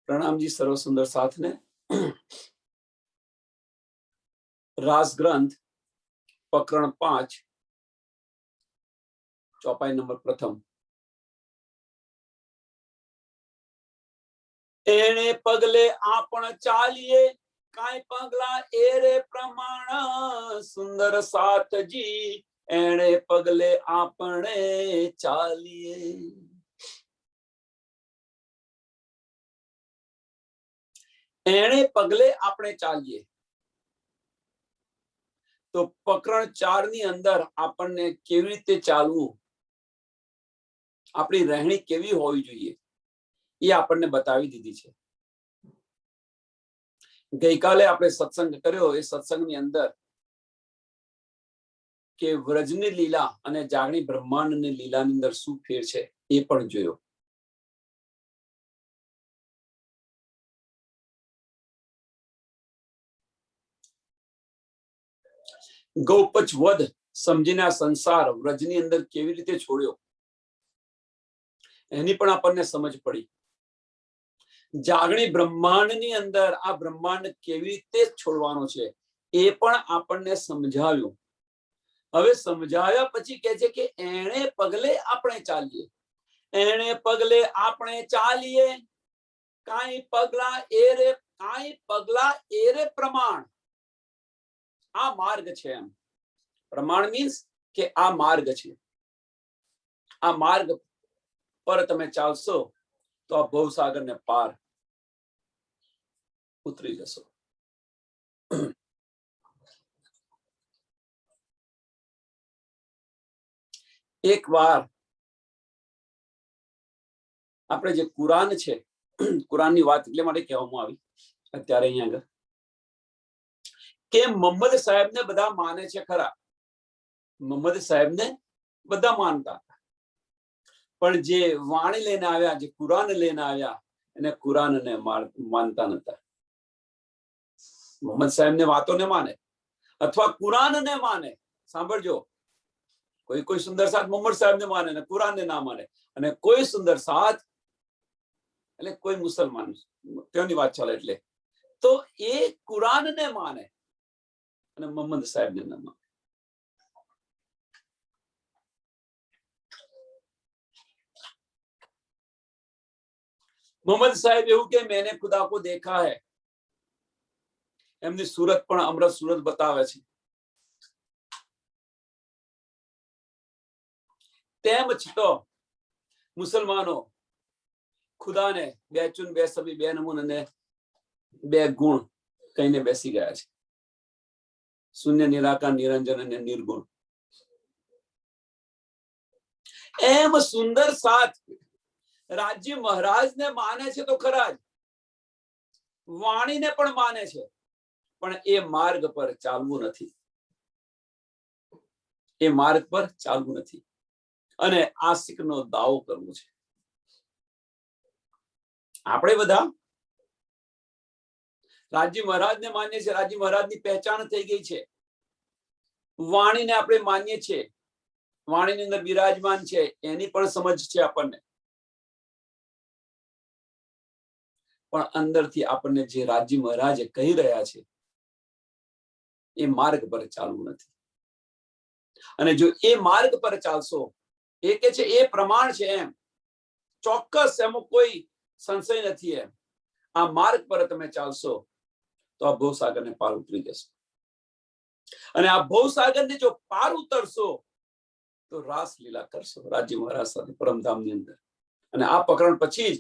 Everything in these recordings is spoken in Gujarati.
प्रणाम जी सर्व सुंदर साथ ने। रास ग्रंथ प्रकरण 5 चौपाई नंबर प्रथम। एणे पगले आपण चालिए काई पगला एरे प्रमाण सुंदर साथ जी एणे पगले आपणे चालिए। एणे पगले आपणे चालिए तो प्रकरण 4 ની અંદર આપણને કેવી રીતે ચાલવું, આપણી રહેણી કેવી હોવી જોઈએ એ આપણને બતાવી દીધી છે। ગઈકાલે આપણે સત્સંગ કર્યો, એ સત્સંગની અંદર કે વ્રજની લીલા અને જાગણી બ્રહ્માંડની લીલાની અંદર શું ફેર છે એ પણ જોયો। ગૌપચ વધ સમજીને આ સંસાર વ્રજની અંદર કેવી રીતે છોડ્યો એની પણ આપણને સમજ પડી। જાગણી બ્રહ્માંડની અંદર આ બ્રહ્માંડ કેવી રીતે છોડવાનો છે એ પણ આપણને સમજાવ્યું। હવે સમજાવ્યા પછી કહે છે કે એણે પગલે આપણે ચાલીએ, એણે પગલે આપણે ચાલીએ કાઈ પગલા એરે પ્રમાણ। આ માર્ગ છે એમ। પ્રમાણ મીન્સ કે આ માર્ગ છે, આ માર્ગ પર તમે ચાલશો તો આ ભવસાગરને પાર ઉતરી જશો। એક વાર આપણે જે કુરાન છે, કુરાનની વાત એટલે માટે કહેવામાં આવી અત્યારે અહીંયા આગળ કે મોહમ્મદ સાહેબને બધા માને છે ખરા, મોહમ્મદ સાહેબને બધા માનતા હતા, પણ જે વાણી લઈને આવ્યા, જે કુરાન લઈને આવ્યા એને કુરાનને માનતા નતા। મોહમ્મદ સાહેબને વાતોને માને અથવા કુરાનને માને। સાંભળજો, કોઈ સુંદર સાથ મોહમ્મદ સાહેબને માને ને કુરાનને ના માને, અને કોઈ સુંદર સાથ એટલે કોઈ મુસલમાન તેની વાત ચાલે એટલે તો એ કુરાનને માને અને મોહમ્મદ સાહેબને ન માને। મોહમ્મદ સાહેબ એવું કે मैंने खुदा को देखा है, એમની સુરત પણ અમૃત સુરત બતાવે છે। તેમ છતો મુસલમાનો ખુદાને બે ચૂન બે સબી બે નમૂન અને બે ગુણ કહીને બેસી ગયા છે, શૂન્ય નિરાકાર નિરંજન અને નિર્ગુણ। એમ સુંદર સાથ રાજ્ય મહારાજને માને છે તો ખરા જ, વાણીને પણ માને છે, પણ એ માર્ગ પર ચાલવું નથી, એ માર્ગ પર ચાલવું નથી અને આશિકનો દાવો કરવો છે। આપણે બધા રાજ્ય મહારાજને માનીએ છીએ, રાજ્ય મહારાજની પહેચાન થઈ ગઈ છે, વાણીને આપણે માનીએ છીએ, વાણીની અંદર બિરાજમાન છે એની પણ સમજ છે આપણને, પણ અંદરથી આપણને જે રાજ્ય મહારાજ કહી રહ્યા છે એ માર્ગ પર ચાલવું નથી। અને જો એ માર્ગ પર ચાલશો, એ કે છે એ પ્રમાણ છે એમ ચોક્કસ, એમાં કોઈ સંશય નથી એમ, આ માર્ગ પર તમે ચાલશો તો આ ભવસાગરને પાર ઉતરી જશો। અને આ ભવસાગરને જો પાર ઉતરશો તો રાસ લીલા કરશો રાજ્ય મહારાજ સાથે પરમધામની અંદર। અને આ પ્રકરણ પછી જ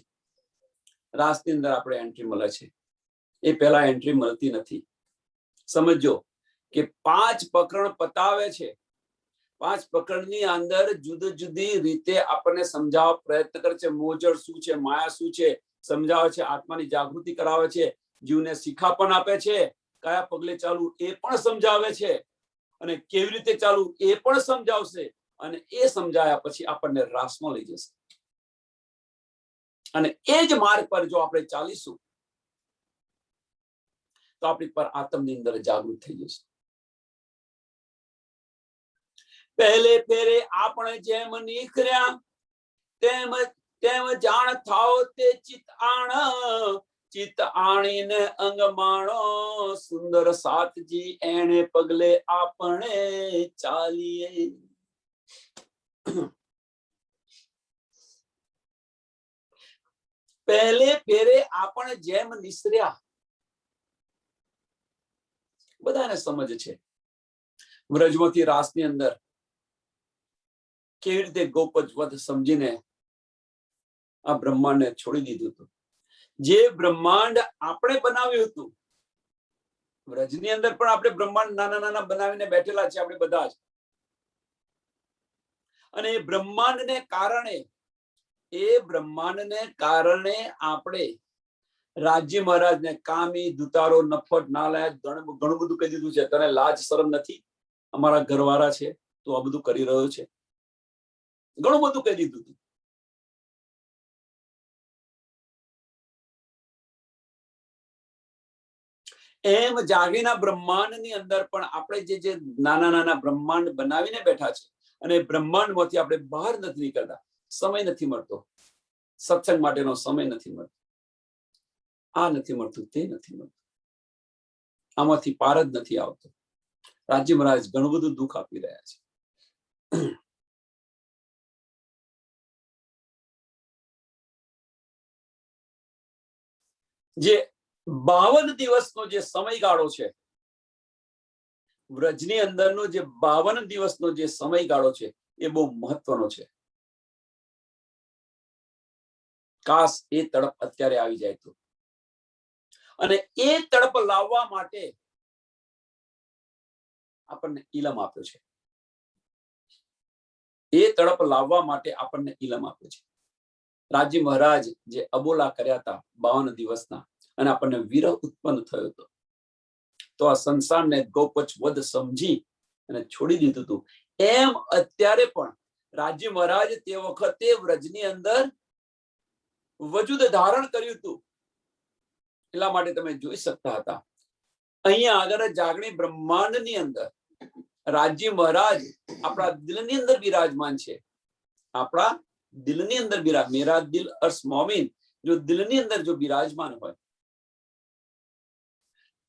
રાસની અંદર આપણે એન્ટ્રી મળે છે, એ પહેલા એન્ટ્રી મળતી નથી। સમજો કે 5 પ્રકરણ પતાવે છે, 5 પ્રકરણની અંદર જુદી જુદી રીતે આપણને સમજાવવા પ્રયત્ન કરે છે, મોજડ શું છે, માયા શું છે સમજાવે છે, આત્માની જાગૃતિ કરાવે છે, જીવને શિખાપન આપે છે, કયા પગલે ચાલવું એ પણ સમજાવે છે, અને કેવી રીતે ચાલવું એ પણ સમજાવશે। અને એ સમજાયા પછી આપણને રાસમાં લઈ જશે, અને એ જ માર્ગ પર જો આપણે ચાલીશું તો આપણી પર આત્મની અંદર જાગૃત થઈ જશે। પહેલે ફેરે આપણે જેમ નીકળ્યા તેમ તેમ જાણ થાઓ તે ચિત આણ, ચિત્ત આણીને અંગ માણો, સુંદર સાતજી એને પગલે આપણે ચાલીએ. પહેલે ફેરે આપણે જેમ નિસર્યા, બધાને સમજ છે વ્રજમતી રાસની અંદર કેવી રીતે ગોપજ વધ સમજીને આ બ્રહ્માંડને છોડી દીધું હતું. જે બ્રહ્માંડ આપણે બનાવ્યું હતું, વ્રજની અંદર પણ આપણે બ્રહ્માંડ નાના નાના બનાવીને બેઠેલા છે આપણે બધા જ. અને એ બ્રહ્માંડને કારણે આપણે રાજ્ય મહારાજને કામી, દુતારો, નફટ, નાલાયક ઘણું બધું કહી દીધું છે. તને લાજ શરમ નથી? અમારા ઘરવાળા છે, તું આ બધું કરી રહ્યો છે. ઘણું બધું કહી દીધું હતું. એમ જાગીના બ્રહ્માંડની અંદર પણ આપણે જે નાના નાના બ્રહ્માંડ બનાવીને બેઠા છે, અને બ્રહ્માંડમાંથી આપણે બહાર નથી નીકળતા. સમય નથી મળતો, સત્સંગ માટેનો સમય નથી મળતો, આ નથી મળતું, તે નથી મળતું, આમાંથી પાર જ નથી આવતો. રાજ્ય મહારાજ ઘણું બધું દુઃખ આપી રહ્યા છે. જે 52 દિવસનો જે સમયગાળો છે, વ્રજની અંદરનો જે 52 દિવસનો જે સમયગાળો છે, એ બહુ મહત્વનો છે. કાશ એ તડપ અત્યારે આવી જાય તો. અને એ તડપ લાવવા માટે આપણને ઇલમ આપ્યો છે. એ તડપ લાવવા માટે આપણને ઇલમ આપ્યો છે. રાજ્ય મહારાજ જે અબોલા કર્યા હતા 52 દિવસના, અને આપણને વિરહ ઉત્પન્ન થયો હતો, તો આ સંસારને ગોપચ વધ સમજી અને છોડી દીધું હતું. એમ અત્યારે પણ રાજ્ય મહારાજ તે વખતે વ્રજની અંદર વજૂદ ધારણ કર્યું હતું. એટલા માટે તમે જોઈ શકતા હતા. અહીંયા આગળ જાગણી બ્રહ્માંડની અંદર રાજ્ય મહારાજ આપણા દિલની અંદર બિરાજમાન છે. આપણા દિલની અંદર મેરા દિલ અર્શ મોમિન, જો દિલની અંદર જો બિરાજમાન હોય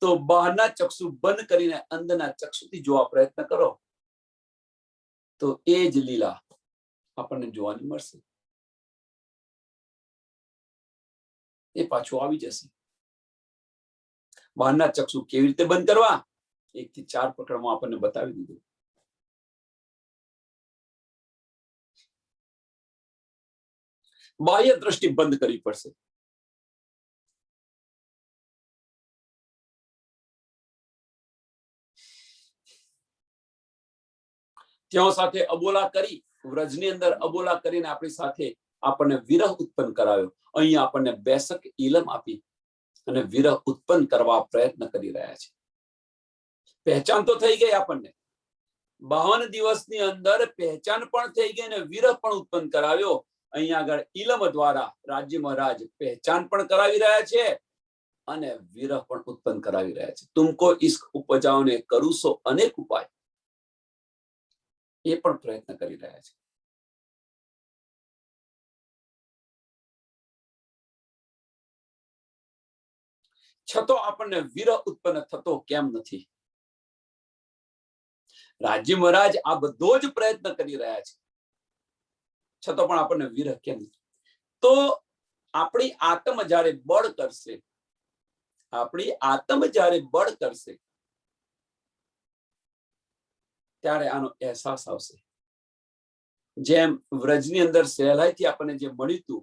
તો બહારના ચક્ષુ બંધ કરીને અંદરના ચક્ષુથી જોવા પ્રયત્ન કરો તો એ જ લીલા આપણને જોવાની મળશે. એ પાછું આવી જશે. બહારના ચક્ષુ કેવી રીતે બંધ કરવા, 1 થી 4 પ્રકરણમાં આપણને બતાવી દીધું. બાહ્ય દ્રષ્ટિ બંધ કરવી પડશે. ત્યાં સાથે અબોલા કરી, વ્રજની અંદર અબોલા કરીને આપણી સાથે આપણને વિરહ ઉત્પન્ન કરાવ્યો. અહીંયા આપણને બેસક ઇલમ આપી અને વિરહ ઉત્પન્ન કરવા પ્રયત્ન કરી રહ્યા છે. પહેચાન તો થઈ ગઈ આપણને 52 દિવસની અંદર, પહેચાન પણ થઈ ગઈ અને વિરહ પણ ઉત્પન્ન કરાવ્યો. અહીંયા આગળ ઇલમ દ્વારા રાજ્ય મહારાજ પહેચાન પણ કરાવી રહ્યા છે અને વિરહ પણ ઉત્પન્ન કરાવી રહ્યા છે. તુમકો ઇશ્ક ઉપજાઓને કરું સો અનેક ઉપાય, એ પણ પ્રયત્ન કરી રહ્યા છે. છતાં આપણને વિરહ ઉત્પન્ન થતો કેમ નથી? રાજ્ય મહારાજ આ બધો જ પ્રયત્ન કરી રહ્યા છે, છતાં પણ આપણને વિરહ કેમ નથી? તો આપણી આત્મ જ્યારે બળ કરશે, ત્યારે આનો અહેસાસ આવશે. જેમ વ્રજની અંદર સહેલાઈથી આપણને જે મળ્યું હતું,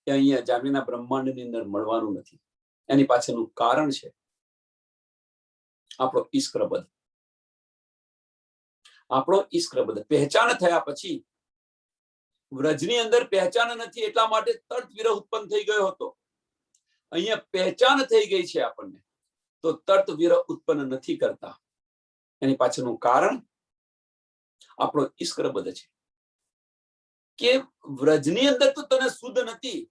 એ અહીંયા જાગીના બ્રહ્માંડની અંદર મળવાનું નથી. એની પાછળનું કારણ છે આપણો ઈશ્કરબદ્ધ. પહેચાન થયા પછી વ્રજની અંદર પહેચાન નથી, એટલા માટે તરત વિરહ ઉત્પન્ન થઈ ગયો હતો. અહીંયા પહેચાન થઈ ગઈ છે આપણને, તો તરત વિરહ ઉત્પન્ન નથી કરતા. એની પાછળનું કારણ આપણો ઈશ્કરબદ્ધ છે કે વ્રજની અંદર તો તને શુદ્ધ નથી,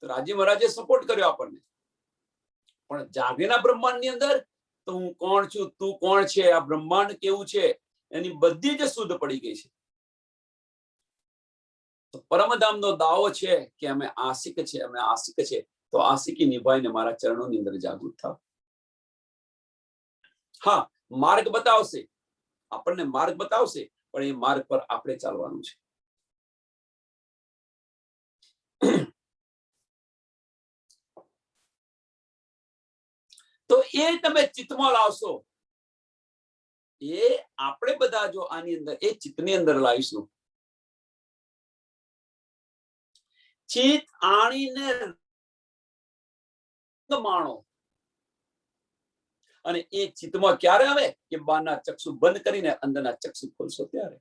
રાજ્ય મહારાજે સપોર્ટ કર્યો આપણને, પણ જાગીના બ્રહ્માંડની અંદર તો હું કોણ છું, તું કોણ છે, આ બ્રહ્માંડ કેવું છે, એની બધી જ શુદ્ધ પડી ગઈ છે. તો પરમધામનો દાવો છે કે અમે આશિક છે, તો આશિકી નિભાઈને મારા ચરણોની અંદર જાગૃત થાવ. હા, માર્ગ બતાવશે, આપણને માર્ગ બતાવશે, પણ એ માર્ગ પર આપણે ચાલવાનું છે. તો એ તમે ચિત્તમાં લાવશો, એ આપણે બધા જો આની અંદર એ ચિત્તની અંદર લાવીશું, ચિત્ત આણીને માણો. અને એ ચિત્તમાં ક્યારે આવે કે બહારના ચક્ષુ બંધ કરીને અંદરના ચક્ષુ ખોલશો ત્યારે.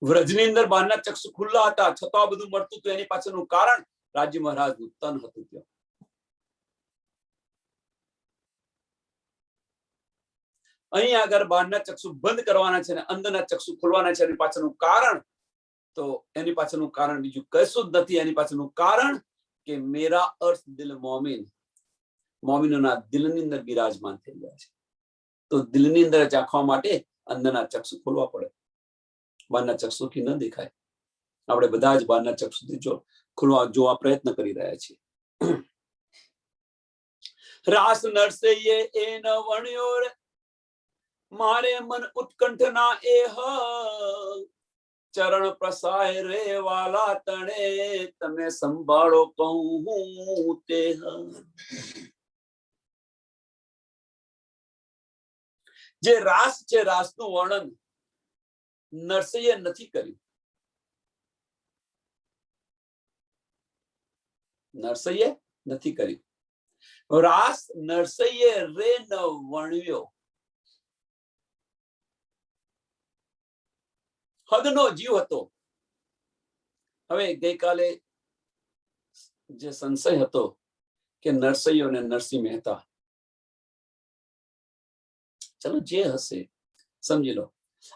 વ્રજની અંદર બહારના ચક્ષુ ખુલ્લા હતા, છતાં બધું મળતું હતું. એની પાછળનું કારણ રાજી મહારાજનું તન હતું. ત્યાં અહીં આગળ બહારના ચક્ષુ બંધ કરવાના છે અને અંદરના ચક્ષુ ખોલવાના છે. એની પાછળનું કારણ તો એની પાછળનું કારણ બીજું કશું જ નથી. એની પાછળનું કારણ કે મેરા અર્થ દિલ મોમિન, મોમિનોના દિલની અંદર બિરાજમાન થઈ ગયા છે. તો દિલની અંદર ચાખવા માટે અંદરના ચક્ષુ ખોલવા પડે. બહારના ચક્ષુથી ન દેખાય. આપણે બધા જ બહારના ચક્ષુથી જોવા પ્રયત્ન કરી રહ્યા છીએ. રાસ નરસે એ ન વણ્યો રે મારે મન ઉત્કંઠ ના એ ચરણ પ્રસાય રે વાલા તણે તમે સંભાળો કહું તે. જે રાસ છે, રાસનું વર્ણન નરસૈયે નથી કર્યું. નરસૈયે નથી કર્યું. રાસ નરસૈયે રે ન વણ્યો. હદનો જીવ હતો. હવે ગઈકાલે જે સંશય હતો કે નરસૈયો અને નરસિંહ મહેતા, ચલો જે હશે સમજી લો.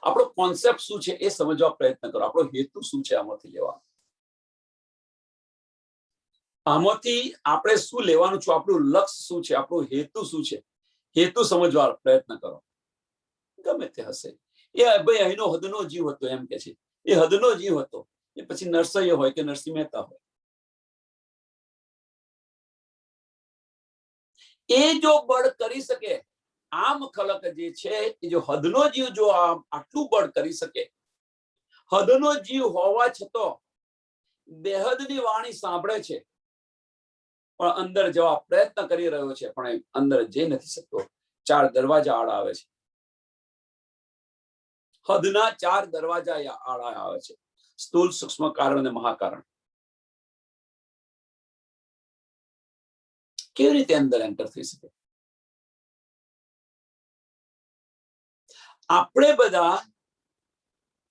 આપણો કોન્સેપ્ટ શું છે એ સમજવા પ્રયત્ન કરો. આપણો હેતુ શું છે આમાંથી લેવાનો, આમાંથી આપણે શું લેવાનું છે, આપણું લક્ષ્ય શું છે, આપણો હેતુ શું છે, હેતુ સમજવા પ્રયત્ન કરો. ગમે તે હશે. એ ભાઈ અહીંનો હદનો જીવ હતો એમ કે છે. એ હદનો જીવ હતો. એ પછી નરસૈયો હોય કે નરસિંહ મહેતા હોય, એ જો બળ કરી શકે, આમ ખલક જે છે એ જો હદનો જીવ જો આટલું બળ કરી શકે, હદનો જીવ હોવા છતાં બેહદની વાણી સાંભળે છે પણ અંદર જવા પ્રયત્ન કરી રહ્યો છે, પણ અંદર જઈ નથી શકતો. 4 દરવાજા આડા આવે છે. હદના 4 દરવાજા આડા આવે છે: સ્થૂલ, સૂક્ષ્મ, કારણ અને મહાકારણ. કેવી રીતે અંદર એન્ટર થઈ શકે? આપણે બધા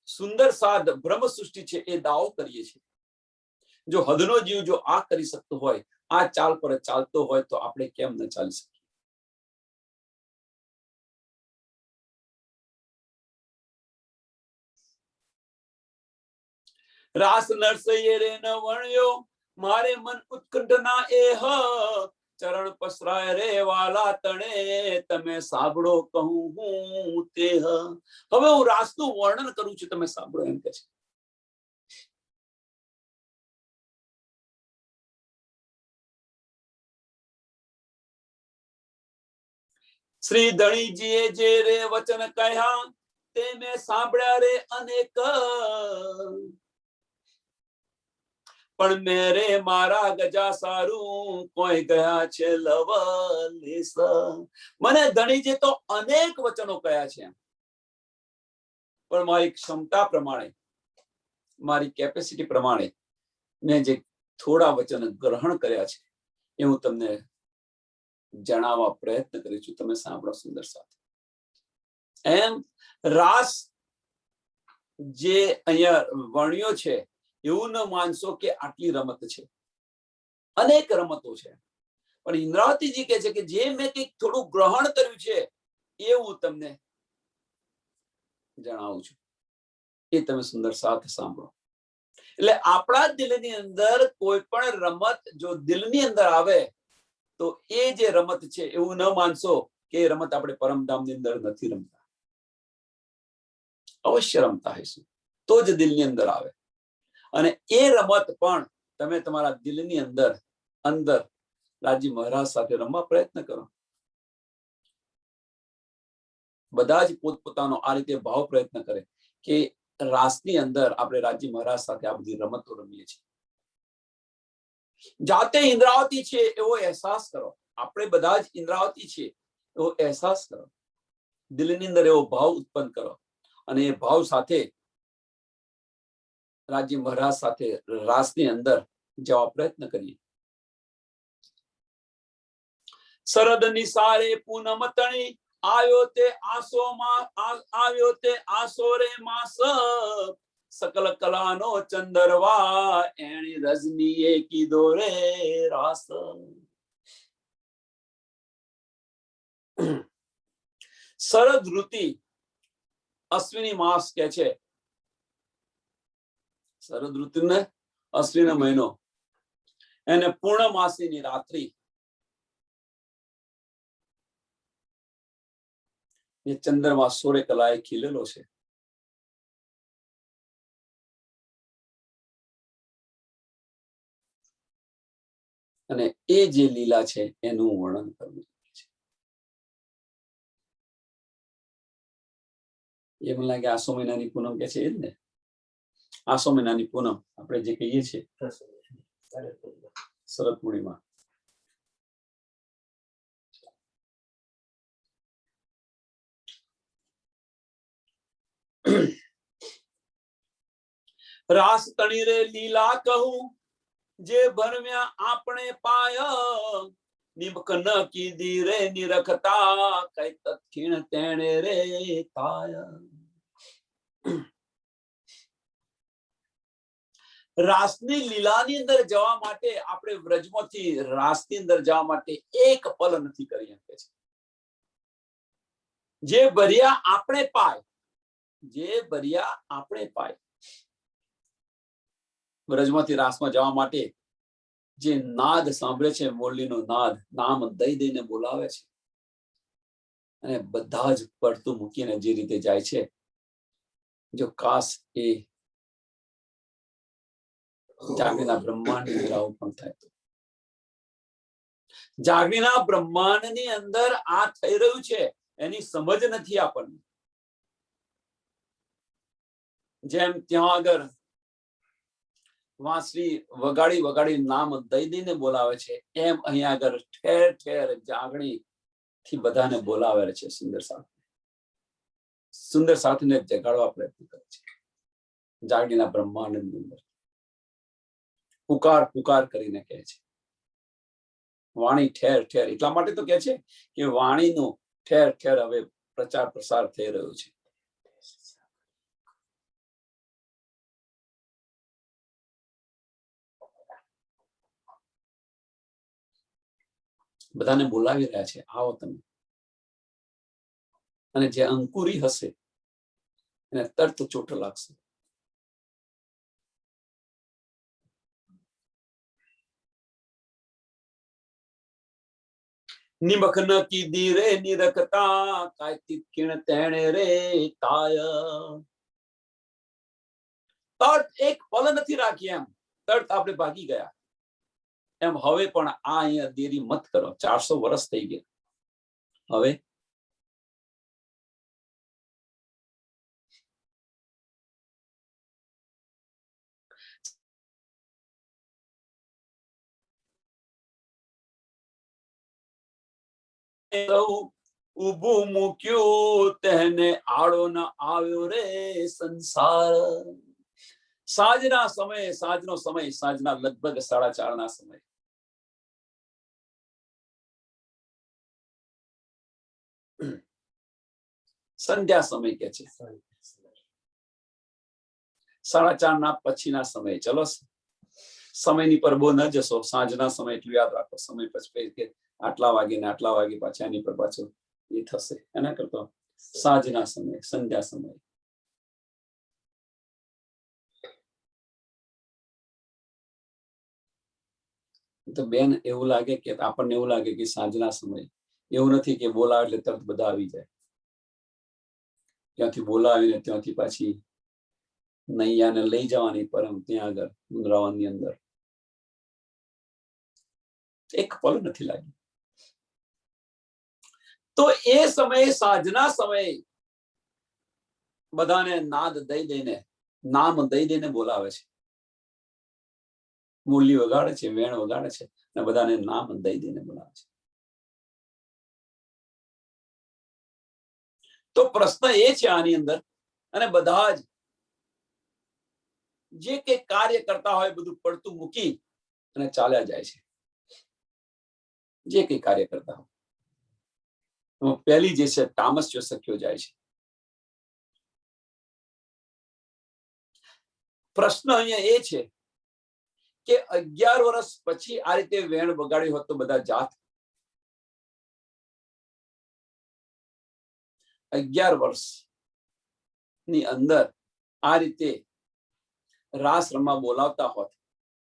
સુંદર સાદ બ્રહ્મ સૃષ્ટિ છે એ દાવો કરીએ છીએ. જો હદનો જીવ જો આ કરી શકતો હોય, આ ચાલ પર ચાલતો હોય, તો આપણે કેમ ન ચાલી શકીએ? રાસ નરસૈયે રે ન વણ્યો મારે મન ઉત્કંઠ ના એ ચરણ પસરાય રે વાલા તણે તમે સાંભળો કહું હું તે. હવે હું રાસનું વર્ણન કરું છું, તમે સાંભળો એમ કે છે. શ્રી ધણીજીએ જે રે વચન કહ્યા તે મેં સાંભળ્યા રે અનેક, પણ મેરે મારા ગજા સારું કોઈ ગયા છે લવલેસ. મને ધણીજી તો અનેક વચનો કહ્યા છે, પણ મારી ક્ષમતા પ્રમાણે, મારી કેપેસિટી પ્રમાણે મેં જે થોડા વચન ગ્રહણ કર્યા છે એ હું તમને જણાવવા પ્રયત્ન કરી છું. તમે સાંભળો સુંદર સાથે. એમ રાસ જે અહીંયા વર્ણ્યો છે, એવું ન માનશો કે આટલી રમત છે. અનેક રમતો છે. પણ ઇન્દ્રાવતીજી કહે છે કે જે મેં કંઈક થોડું ગ્રહણ કર્યું છે એ હું તમને જણાવું છું. એ તમે સુંદર સાથે સાંભળો. એટલે આપણા દિલની અંદર કોઈ પણ રમત જો દિલની અંદર આવે તો એ જે રમત છે એવું ન માનશો કે એ રમત આપણે પરમધામની અંદર નથી રમતા. અવશ્ય રમતા હશું તો જ દિલની અંદર આવે. અને એ રમત પણ તમે તમારા દિલની અંદર અંદર રાજી મહારાજ સાથે રમવા પ્રયત્ન કરો. બધા જ પોતપોતાનો આ રીતે ભાવ પ્રયત્ન કરે કે રાસની અંદર આપણે રાજી મહારાજ સાથે આ બધી રમતો રમીએ છીએ. જાતે ઇન્દ્રાવતી છે એવો અહેસાસ કરો. આપણે બધા જ ઇન્દ્રાવતી છે એવો અહેસાસ કરો. દિલની અંદર એવો ભાવ ઉત્પન્ન કરો અને એ ભાવ સાથે રાજી મહારાજ સાથે રાસની અંદર જવા પ્રયત્ન કરીએ. શરદ નિસારે પૂનમ તણી આવ્યો તે આસો રે માસ સકલ કલાનો ચંદરવા એણી રજનીએ કીધો રે રાસ. શરદ ઋતુ અશ્વિની માસ કે છે. શરદ ઋતુ ને અશ્વિન મહિનો એને પૂર્ણમાસીની રાત્રિ એ ચંદ્રમાં 16 કલાએ ખીલેલો છે. અને એ જે લીલા છે એનું વર્ણન કરવું છે. એ મને લાગે આસો મહિનાની પૂનમ કે છે એ જ ને. આસો મહિનાની પૂનમ આપણે જે કહીએ છીએ શરદ પૂર્ણિમા. રાસ તણી રે લીલા કહું જે ભરમ્યા આપણે પાય નિમક ન કીધી રે નિરખતા કઈ તત્ક્ષીણ તેણે રે થાય. રાસની લીલાની અંદર જવા માટે આપણે વ્રજમાંથી રાસની અંદર જવા માટે એક પલ નથી કરી શકે છે. જે ભર્યા આપણે પાય, જે ભર્યા આપણે પાય. વ્રજમાંથી રાસમાં જવા માટે જે નાદ સાંભળે છે, મોરલીનો નાદ, નામ દઈ દઈને બોલાવે છે અને બધા જ પડતું મૂકીને જે રીતે જાય છે, જો કાશ એ જાગીના બ્રહ્માંડ આવું પણ થાય તો. જાગીના બ્રહ્માંડની અંદર આ થઈ રહ્યું છે એની સમજ નથી આપણને. જેમ ત્યાં આગળ વાંસળી વગાડી વગાડી નામ દઈ દઈને બોલાવે છે, એમ અહીંયા આગળ ઠેર ઠેર જાગણી થી બધાને બોલાવે છે. સુંદર સાથીને જગાડવા પ્રયત્ન કરે છે. જાગણીના બ્રહ્માંડની અંદર પુકાર પુકાર કરીને કહે છે. વાણી ઠેર ઠેર એટલા માટે તો કહે છે કે વાણીનો ઠેર ઠેર હવે પ્રચાર પ્રસાર થઈ રહ્યો છે. બધાને બોલાવી રહ્યા છે, આવો તમે. અને જે અંકુરી હશે એને તરત ચોટ લાગશે. નિમક ન કીધી રે નિરખતા કાયતી કિણ તેણે રે તાય. તર્ત એક પલ નથી રાખી, એમ તર્ત આપણે ભાગી ગયા. એમ હવે પણ આ અહીંયા દેરી મત કરો. 400 વર્ષ થઈ ગયા. હવે ઉભું મૂક્યું તેને આડો ન આવ્યો રે સંસાર. સાંજના સમયે, સાંજનો સમય, સાંજના લગભગ 4:30 ના સમય, સંધ્યા સમય કે છે. 4:30 ના પછીના સમય. ચલો સમયની પર બહુ ન જશો. સાંજના સમય એટલું યાદ રાખો. સમય પછી કે આટલા વાગે ને આટલા વાગે પાછા એની પર પાછું એ થશે. એના કરતા સાંજના સમય, સંધ્યા સમય. તો બેન એવું લાગે કે આપણને એવું લાગે કે સાંજના સમય, એવું નથી કે બોલાવે એટલે તરત બધા આવી જાય. ત્યાંથી બોલાવીને ત્યાંથી પાછી નૈયાને લઈ જવાની પરમ ત્યાં આગળ વૃંદાવનની અંદર એક પલ નથી લાગ્યું. તો એ સમયે સાંજના સમયે બધાને નાદ દઈ દઈને નામ દઈ દઈને બોલાવે છે. મુરલી વગાડે છે, વેણ વગાડે છે અને બધાને નામ દઈ દઈને બોલાવે છે. તો પ્રશ્ન એ છે આની અંદર, અને બધા જ જે કંઈ કાર્ય કરતા હોય બધું પડતું મૂકી અને ચાલ્યા જાય છે. જે કંઈ કાર્ય કરતા હોય પહેલી જે છે તામસ્ય સખ્યો જાય છે. પ્રશ્ન અહીંયા એ છે કે 11 વર્ષ પછી આ રીતે વેણ વગાડ્યું હોત તો બધા જાત. 11 વર્ષ ની અંદર આ રીતે રાસ રમવા બોલાવતા હોત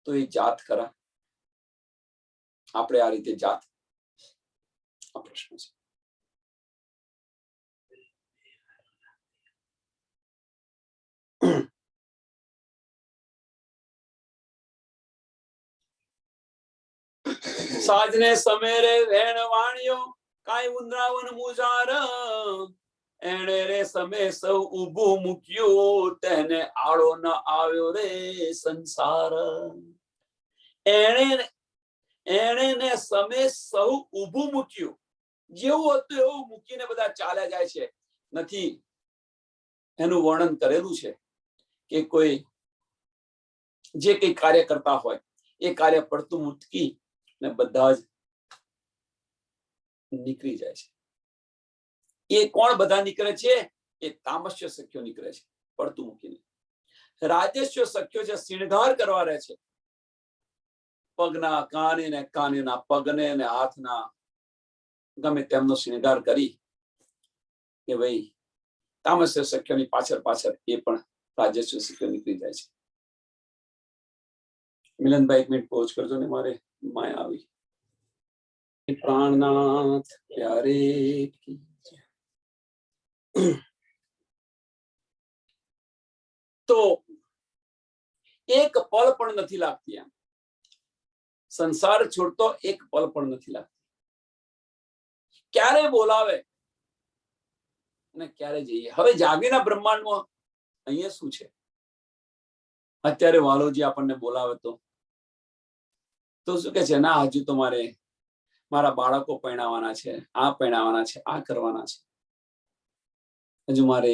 તો એ જાત ખરા? આપણે આ રીતે જાત? આ પ્રશ્ન છે. સાંજને સમેરે વેણ વાણ્યો કાંઈ વૃંદાવન મુજાર, એણે રે સમે સૌ ઊભું મૂક્યું તેને આળો ન આવ્યો રે સંસાર. એણે ને સમે સૌ ઊભું મૂક્યું, જેવું હતું એવું મૂકીને બધા ચાલ્યા જાય છે. નથી એનું વર્ણન કરેલું છે કે કોઈ જે કંઈ કાર્ય કરતા હોય એ કાર્ય પડતું મૂકી ને બધા જ નીકળી જાય છે. એ કોણ બધા નીકળે છે? એ તામસ્ય સખ્યો નીકળે છે પડતું મૂકીને. રાજસ્ય સખ્યો છે શિણગાર કરવા રહે છે, પગના કાનેના પગને ને હાથના ગમે તેમનો શિણગાર કરી કે ભાઈ તામસ્ય સખ્યોની પાછળ પાછળ એ પણ રાજસ્ય સખ્યો નીકળી જાય છે. મિલનભાઈ એક મિનિટ પહોંચ કરજો ને, મારે માયા આવી. પ્રાણનાથ પ્યારે તો એક પલ પણ નથી લાગતી એમ સંસાર છોડતો, એક પલ પણ નથી લાગતી. ક્યારે બોલાવે અને ક્યારે જઈએ. હવે જાગીના બ્રહ્માંડમાં અહીંયા શું છે? અત્યારે વાલોજી આપણને બોલાવે તો શું કે છે? ના, હજુ તો મારા બાળકો પરણાવવાના છે, આ પરણાવવાના છે, આ કરવાના છે, હજુ મારે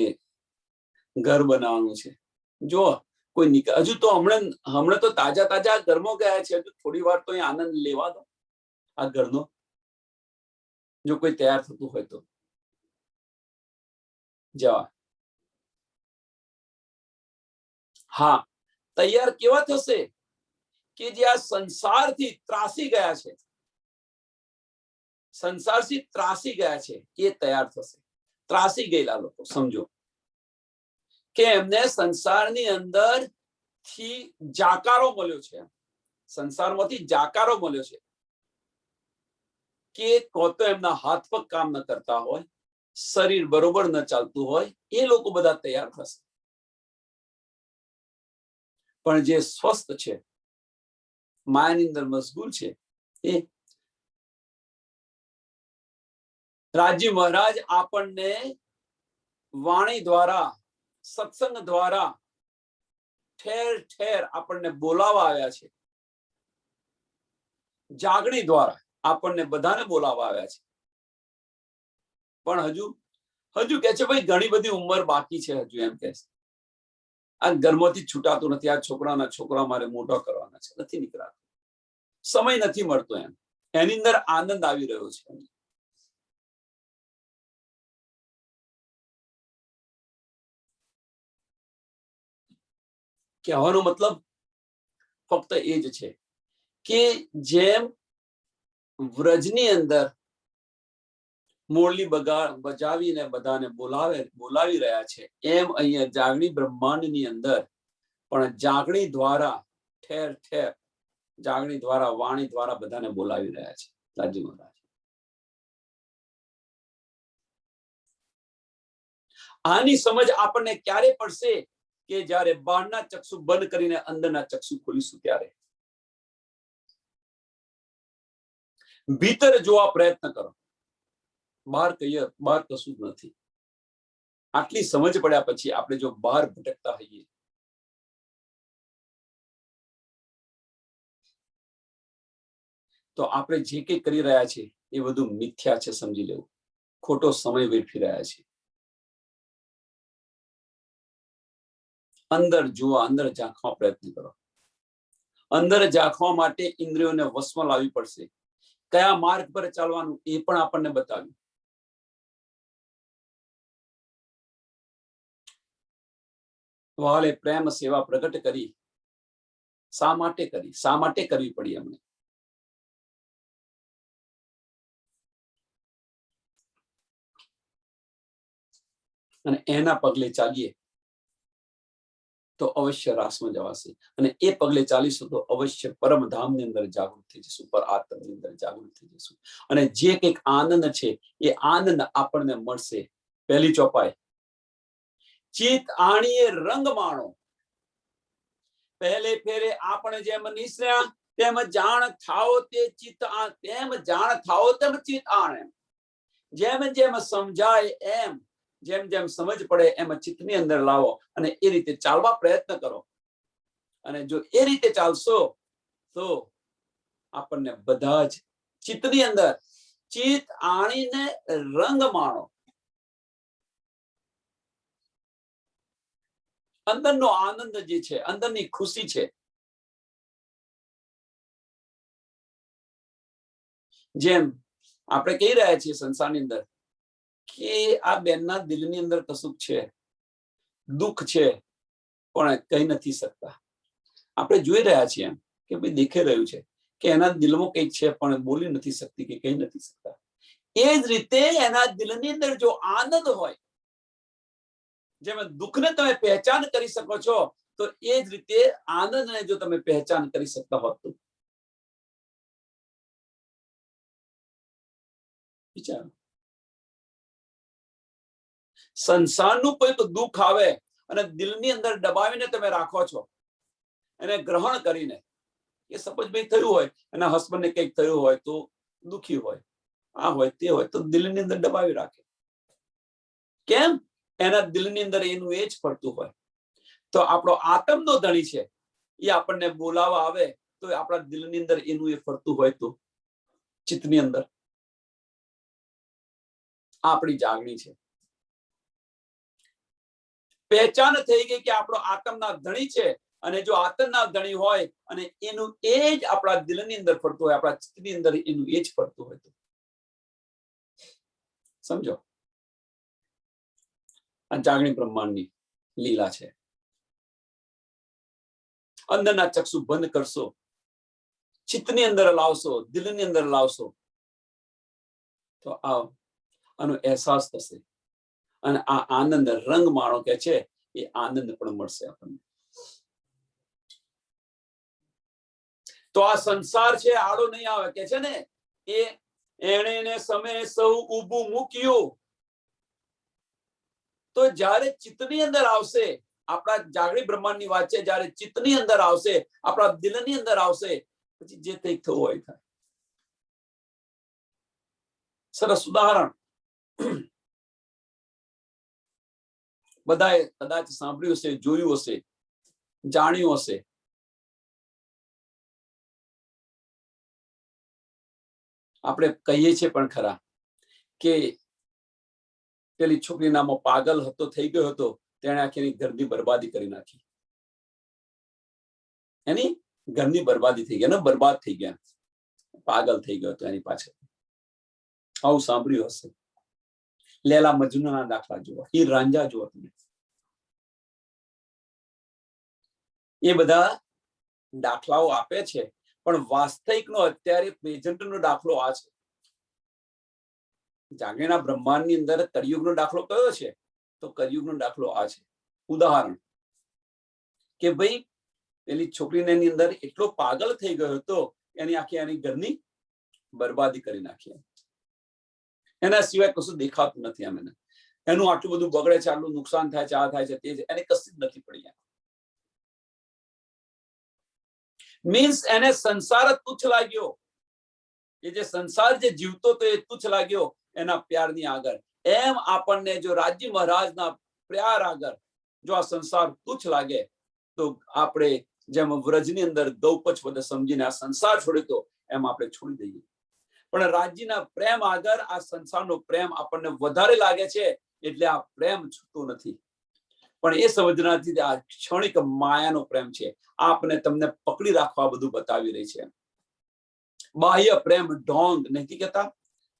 ઘર બનાવવાનું છે. જો કોઈ હજુ તો હમણાં તો તાજા ઘરમાં ગયા છે, હજુ થોડી વાર તો આનંદ લેવા દો આ ઘરનો. જો કોઈ તૈયાર થતું હોય તો જવા. હા, તૈયાર કેવા થશે? કે જે આ સંસારથી ત્રાસી ગયા છે, સંસારથી ત્રાસી ગયા છે એ તૈયાર થશે. ત્રાસી ગયેલા લોકો સમજો કે એમને સંસારની અંદર થી જાકારો મળ્યો છે, સંસારમાંથી જાકારો મળ્યો છે કે તો એમના હાથ પગ કામ ન કરતા હોય, શરીર બરોબર ન ચાલતું હોય, એ લોકો બધા તૈયાર થશે. પણ જે સ્વસ્થ છે, માયાની અંદર મશગુલ છે, એ રાજી મહારાજ આપણને વાણી દ્વારા, સત્સંગ દ્વારા ઠેર ઠેર આપણને બોલાવા આવ્યા છે. જાગણી દ્વારા આપણને બધાને બોલાવા આવ્યા છે. પણ હજુ કે છે ભાઈ ઘણી બધી ઉંમર બાકી છે, હજુ એમ કે છે. આ ઘરમાંથી છૂટાતું નથી. આ છોકરા મારે મોટો કરવાના છે, નથી નીકળાતો, સમય નથી મળતો. એની અંદર આનંદ આવી રહ્યો છે. કહેવાનો મતલબ ફક્ત એ જ છે કે જેમ વ્રજની અંદર મોરલી બજાવીને બધાને બોલાવી રહ્યા છે, એમ અહીંયા જાગણી બ્રહ્માંડની અંદર પણ જાગણી દ્વારા ઠેર ઠેર, જાગણી દ્વારા, વાણી દ્વારા બધાને બોલાવી રહ્યા છે રાજી મહારાજ. આની સમજ આપણને ક્યારે પડશે કે જ્યારે બહારના ચક્ષુ બંધ કરીને અંદરના ચક્ષુ ખોલીશું ત્યારે. ભીતર જોવા પ્રયત્ન કરો, બહાર કશું જ નથી. આટલી સમજ પડ્યા પછી આપણે જો બહાર ભટકતા હોઈએ તો આપણે જે કંઈ કરી રહ્યા છીએ એ બધું મિથ્યા છે, સમજી લેવું. ખોટો સમય વેડફી રહ્યા છે. અંદર જોવા, અંદર ઝાંખવા પ્રયત્ન કરો. અંદર ઝાંખવા માટે ઇન્દ્રિયોને વશમાં લાવવી પડશે. કયા માર્ગ પર ચાલવાનું એ પણ આપણને બતાવ્યું. વાલે પ્રેમ સેવા પ્રગટ કરી. શા માટે કરી? શા માટે કરવી પડી અમને? અને એના પગલે ચાલીએ તો અવશ્ય રાસમાં જવાશે. અને એ પગલે ચાલીશું તો અવશ્ય પરમધામની અંદર જાગૃત થઈ જશું, પર આત્મની અંદર જાગૃત થઈ જશું. અને જે કંઈક આનંદ છે એ આનંદ આપણને મળશે. પહેલી ચોપાઈ, ચિત્ત આણીએ રંગ માણો. પહેલે ફેરે આપણે જેમ નિશ્ર્યા તેમ જાણ થાઓ તે ચિત્ત, તેમ જાણ થાઓ તેમ ચિત્ત આણે. જેમ જેમ સમજાય એમ, જેમ જેમ સમજ પડે એમ ચિત્તની અંદર લાવો અને એ રીતે ચાલવા પ્રયત્ન કરો. અને જો એ રીતે ચાલશો તો આપણને બધા જ ચિત્તની અંદર ચિત્ત આણીને રંગ માણો. અંદરનો આનંદ જે છે, અંદરની ખુશી છે, જેમ આપણે કહી રહ્યા છીએ સંસારની અંદર કે આ બેનના દિલની અંદર કશુંક છે, દુઃખ છે, પણ કહી નથી શકતા. આપણે જોઈ રહ્યા છીએ એમ કે ભાઈ દેખાઈ રહ્યું છે કે એના દિલમાં કંઈક છે પણ બોલી નથી શકતી કે કહી નથી શકતા. એ જ રીતે એના દિલની અંદર જો આનંદ હોય, જેમ દુઃખને તમે પહેચાન કરી શકો છો, તો એ જ રીતે આનંદને જો તમે પહેચાન કરી શકતા હોત તો વિચારો. સંસારનું કોઈક દુઃખ આવે અને દિલની અંદર દબાવીને તમે રાખો છો, એને ગ્રહણ કરીને. એ સપોઝ ભાઈ થયું હોય, એના હસબન્ડને કંઈક થયું હોય તો દુઃખી હોય, આ હોય તે હોય, તો દિલની અંદર દબાવી રાખે. કેમ? એના દિલની અંદર એનું એ જ ફરતું હોય. તો આપણો આત્મનો ધણી છે, એ આપણને બોલાવા આવે તો આપણા દિલની અંદર એનું એ ફરતું હોય તો ચિત્તની અંદર આપણી જાગણી છે. પહેચાન થઈ ગઈ કે આપણો આત્મના ધણી છે. અને જો આત્મના ધણી હોય અને એનું એ જ આપણા દિલની અંદર ફરતું હોય, આપણા ચિત્તની અંદર એનું એ જ ફરતું હોય તો સમજો આ જાગણી બ્રહ્માંડની લીલા છે. અંદરના ચક્ષુ બંધ કરશો, ચિત્તની અંદર લાવશો, દિલની અંદર લાવશો તો આનો અહેસાસ થશે. અને આ આનંદ રંગ માણો કે છે એ આનંદ પણ મળશે આપણને. તો આ સંસાર છે આડો નહીં આવે કે છે ને, એ એણે સમય સૌ ઊભું મૂક્યું. તો જ્યારે ચિત્તની અંદર આવશે, આપણા જાગૃત બ્રહ્માંડની વાત છે, જ્યારે ચિત્તની અંદર આવશે, આપણા દિલની અંદર આવશે, પછી જે કંઈક થવું હોય થાય. સરસ ઉદાહરણ બધાએ કદાચ સાંભળ્યું હશે, જોયું હશે, જાણ્યું હશે. આપણે કહીએ છીએ પણ ખરા કે પેલી છોકરી નામો પાગલ હતો, થઈ ગયો હતો, તેણે આખી ઘરની બરબાદી કરી નાખી. એની ઘરની બરબાદી થઈ ગઈ, બરબાદ થઈ ગયા, પાગલ થઈ ગયો હતો એની પાછળ. આવું સાંભળ્યું હશે. લેલા મજનૂના દાખલા જુઓ, હીર રાંઝા જુઓ તમે. એ બધા દાખલાઓ આપે છે, પણ વાસ્તવિકનો અત્યારે પ્રેઝન્ટનો દાખલો આ છે. જાગીરના બ્રહ્માંડની અંદર કળિયુગનો દાખલો કયો છે? તો કળિયુગનો દાખલો આ છે. ઉદાહરણ કે ભાઈ પેલી છોકરીને એની અંદર એટલો પાગલ થઈ ગયો હતો, એની ઘરની બરબાદી કરી નાખી. એના સિવાય કશું દેખાતું નથી. એનું આટલું બધું બગડે છે, આટલું નુકસાન થાય છે, આ થાય છે, તે છે, એને કશી જ નથી પડી. મીન્સ એને સંસાર જ તુચ્છ લાગ્યો. એ જે સંસાર જે જીવતો તો એ તુચ્છ લાગ્યો એના પ્યારની આગળ. એમ આપણને જો રાજી મહારાજના પ્યાર આગળ જો આ સંસાર તુચ્છ લાગે તો આપણે જેમ વ્રજની અંદર ગૌપચ વધે સમજીને આ સંસાર છોડી દો એમ આપણે છોડી દઈએ. પણ રાજીના પ્રેમ આગળ આ સંસારનો પ્રેમ આપણને વધારે લાગે છે, એટલે આ પ્રેમ છૂટતો નથી. પણ એ સમજનાથી આ ક્ષણિક માયાનો પ્રેમ છે, આપને તમને પકડી રાખવા બધું બતાવી રહી છે. બાહ્ય પ્રેમ ઢોંગ નથી કહેતા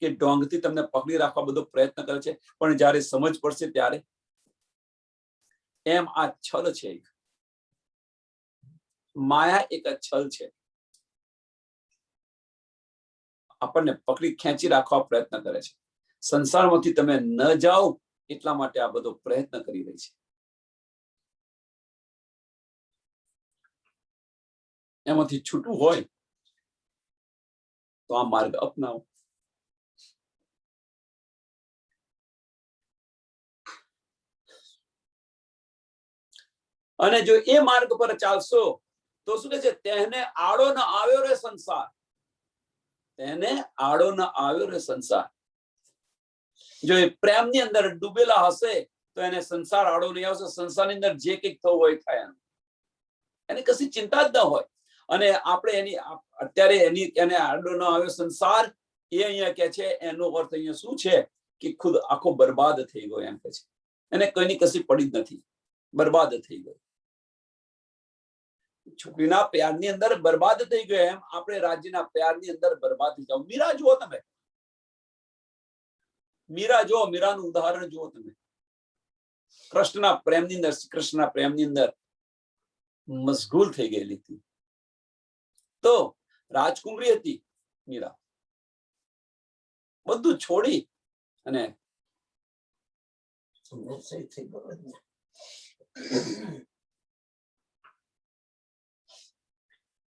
કે ઢોંગથી તમને પકડી રાખવા બધો પ્રયત્ન કરે છે, પણ જ્યારે સમજ પડશે ત્યારે એમ આ છલ છે. માયા એક છલ છે, આપણને પકડી ખેંચી રાખવા પ્રયત્ન કરે છે. સંસારમાંથી તમે ન જાઓ એટલા માટે આ બધો પ્રયત્ન કરી રહી છે. એમાંથી છૂટવું હોય તો આ માર્ગ અપનાવો. અને જો એ માર્ગ પર ચાલશો તો શું કહે છે, તેને આડો ન આવ્યો રે સંસાર. તેને આડો ન આવ્યો રે સંસાર. જો એ પ્રેમની અંદર ડૂબેલા હશે તો એને સંસાર આડો નહીં આવશે. સંસારની અંદર જે કંઈક થવું હોય થાય, એને કશી ચિંતા જ ન હોય. અને આપણે એની અત્યારે એને આડો ન આવ્યો સંસાર એ અહીંયા કે છે, એનો અર્થ અહીંયા શું છે કે ખુદ આખો બરબાદ થઈ ગયો એમ કે છે. એને કોઈની કશી પડી જ નથી, બરબાદ થઈ ગયો. છોકરીના પ્યારની અંદર બરબાદ થઈ ગયો એમ આપણે રાજ્યના પ્યારની અંદર બરબાદ થઈ જાવ. મીરા જુઓ તમે, મીરા જુઓ, મીરાનું ઉદાહરણ જુઓ તમે. કૃષ્ણના પ્રેમની અંદર, શ્રી કૃષ્ણના પ્રેમની અંદર મશગુલ થઈ ગયેલી હતી. તો રાજકુમારી હતી મીરા, બધું છોડી અને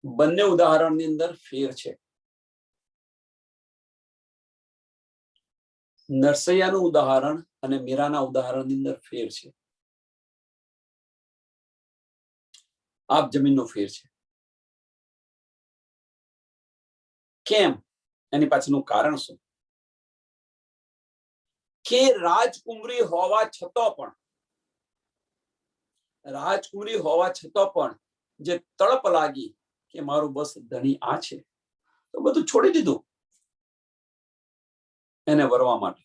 બંને ઉદાહરણની અંદર ફેર છે. નરસૈયાનું ઉદાહરણ અને મીરાના ઉદાહરણની અંદર ફેર છે. આપ જમીનનો ફેર છે. કેમ? એની પાછળનું કારણ શું? કે રાજકુમારી હોવા છતાં પણ જે તડપ લાગી કે મારું બસ ધણી આ છે, તો બધું છોડી દીધું એને વરવા માટે.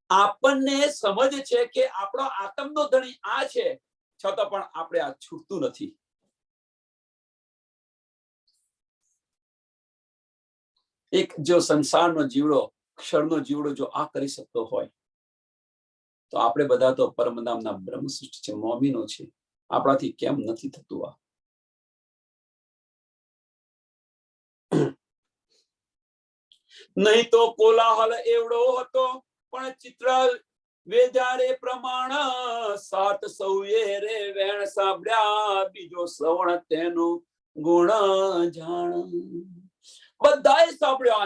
આપણને સમજ છે કે આપણો આત્મનો ધણી આ છે, છતાં પણ આપણે આ છૂટતું નથી. એક જો સંસારનો જીવડો, ક્ષરનો જીવડો જો આ કરી શકતો હોય તો આપણે બધા તો પરમધામના બ્રહ્મ સૃષ્ટિ છે, મોમીનો છે, આપણાથી કેમ નથી થતું? આ નહીં તો કોલાહલ એવડો હતો, પણ ચિત્ર વેજારે પ્રમાણ સાત સૌએ રે વેણ સાંભળ્યા, બીજો શ્રવણ તેનું ગુણ જાણ. બધાએ સાંભળ્યો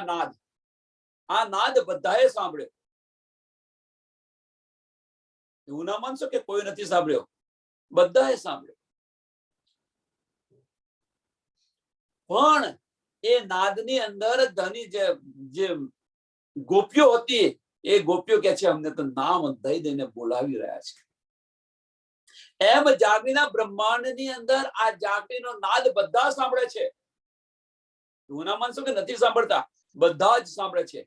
આ નાદ બધાએ સાંભળ્યો. એવું ના માનશો કે કોઈ નથી સાંભળ્યો, બધાએ સાંભળ્યો. પણ એ નાદની અંદર ધની જે ગોપીઓ હતી, એ ગોપીઓ કે છે અમને તો નામ દઈ દઈને બોલાવી રહ્યા છે. એમ જાગીના બ્રહ્માંડની અંદર આ જાગીનો નાદ બધા સાંભળે છે. એવું ના માનશો કે નથી સાંભળતા, બધા જ સાંભળે છે.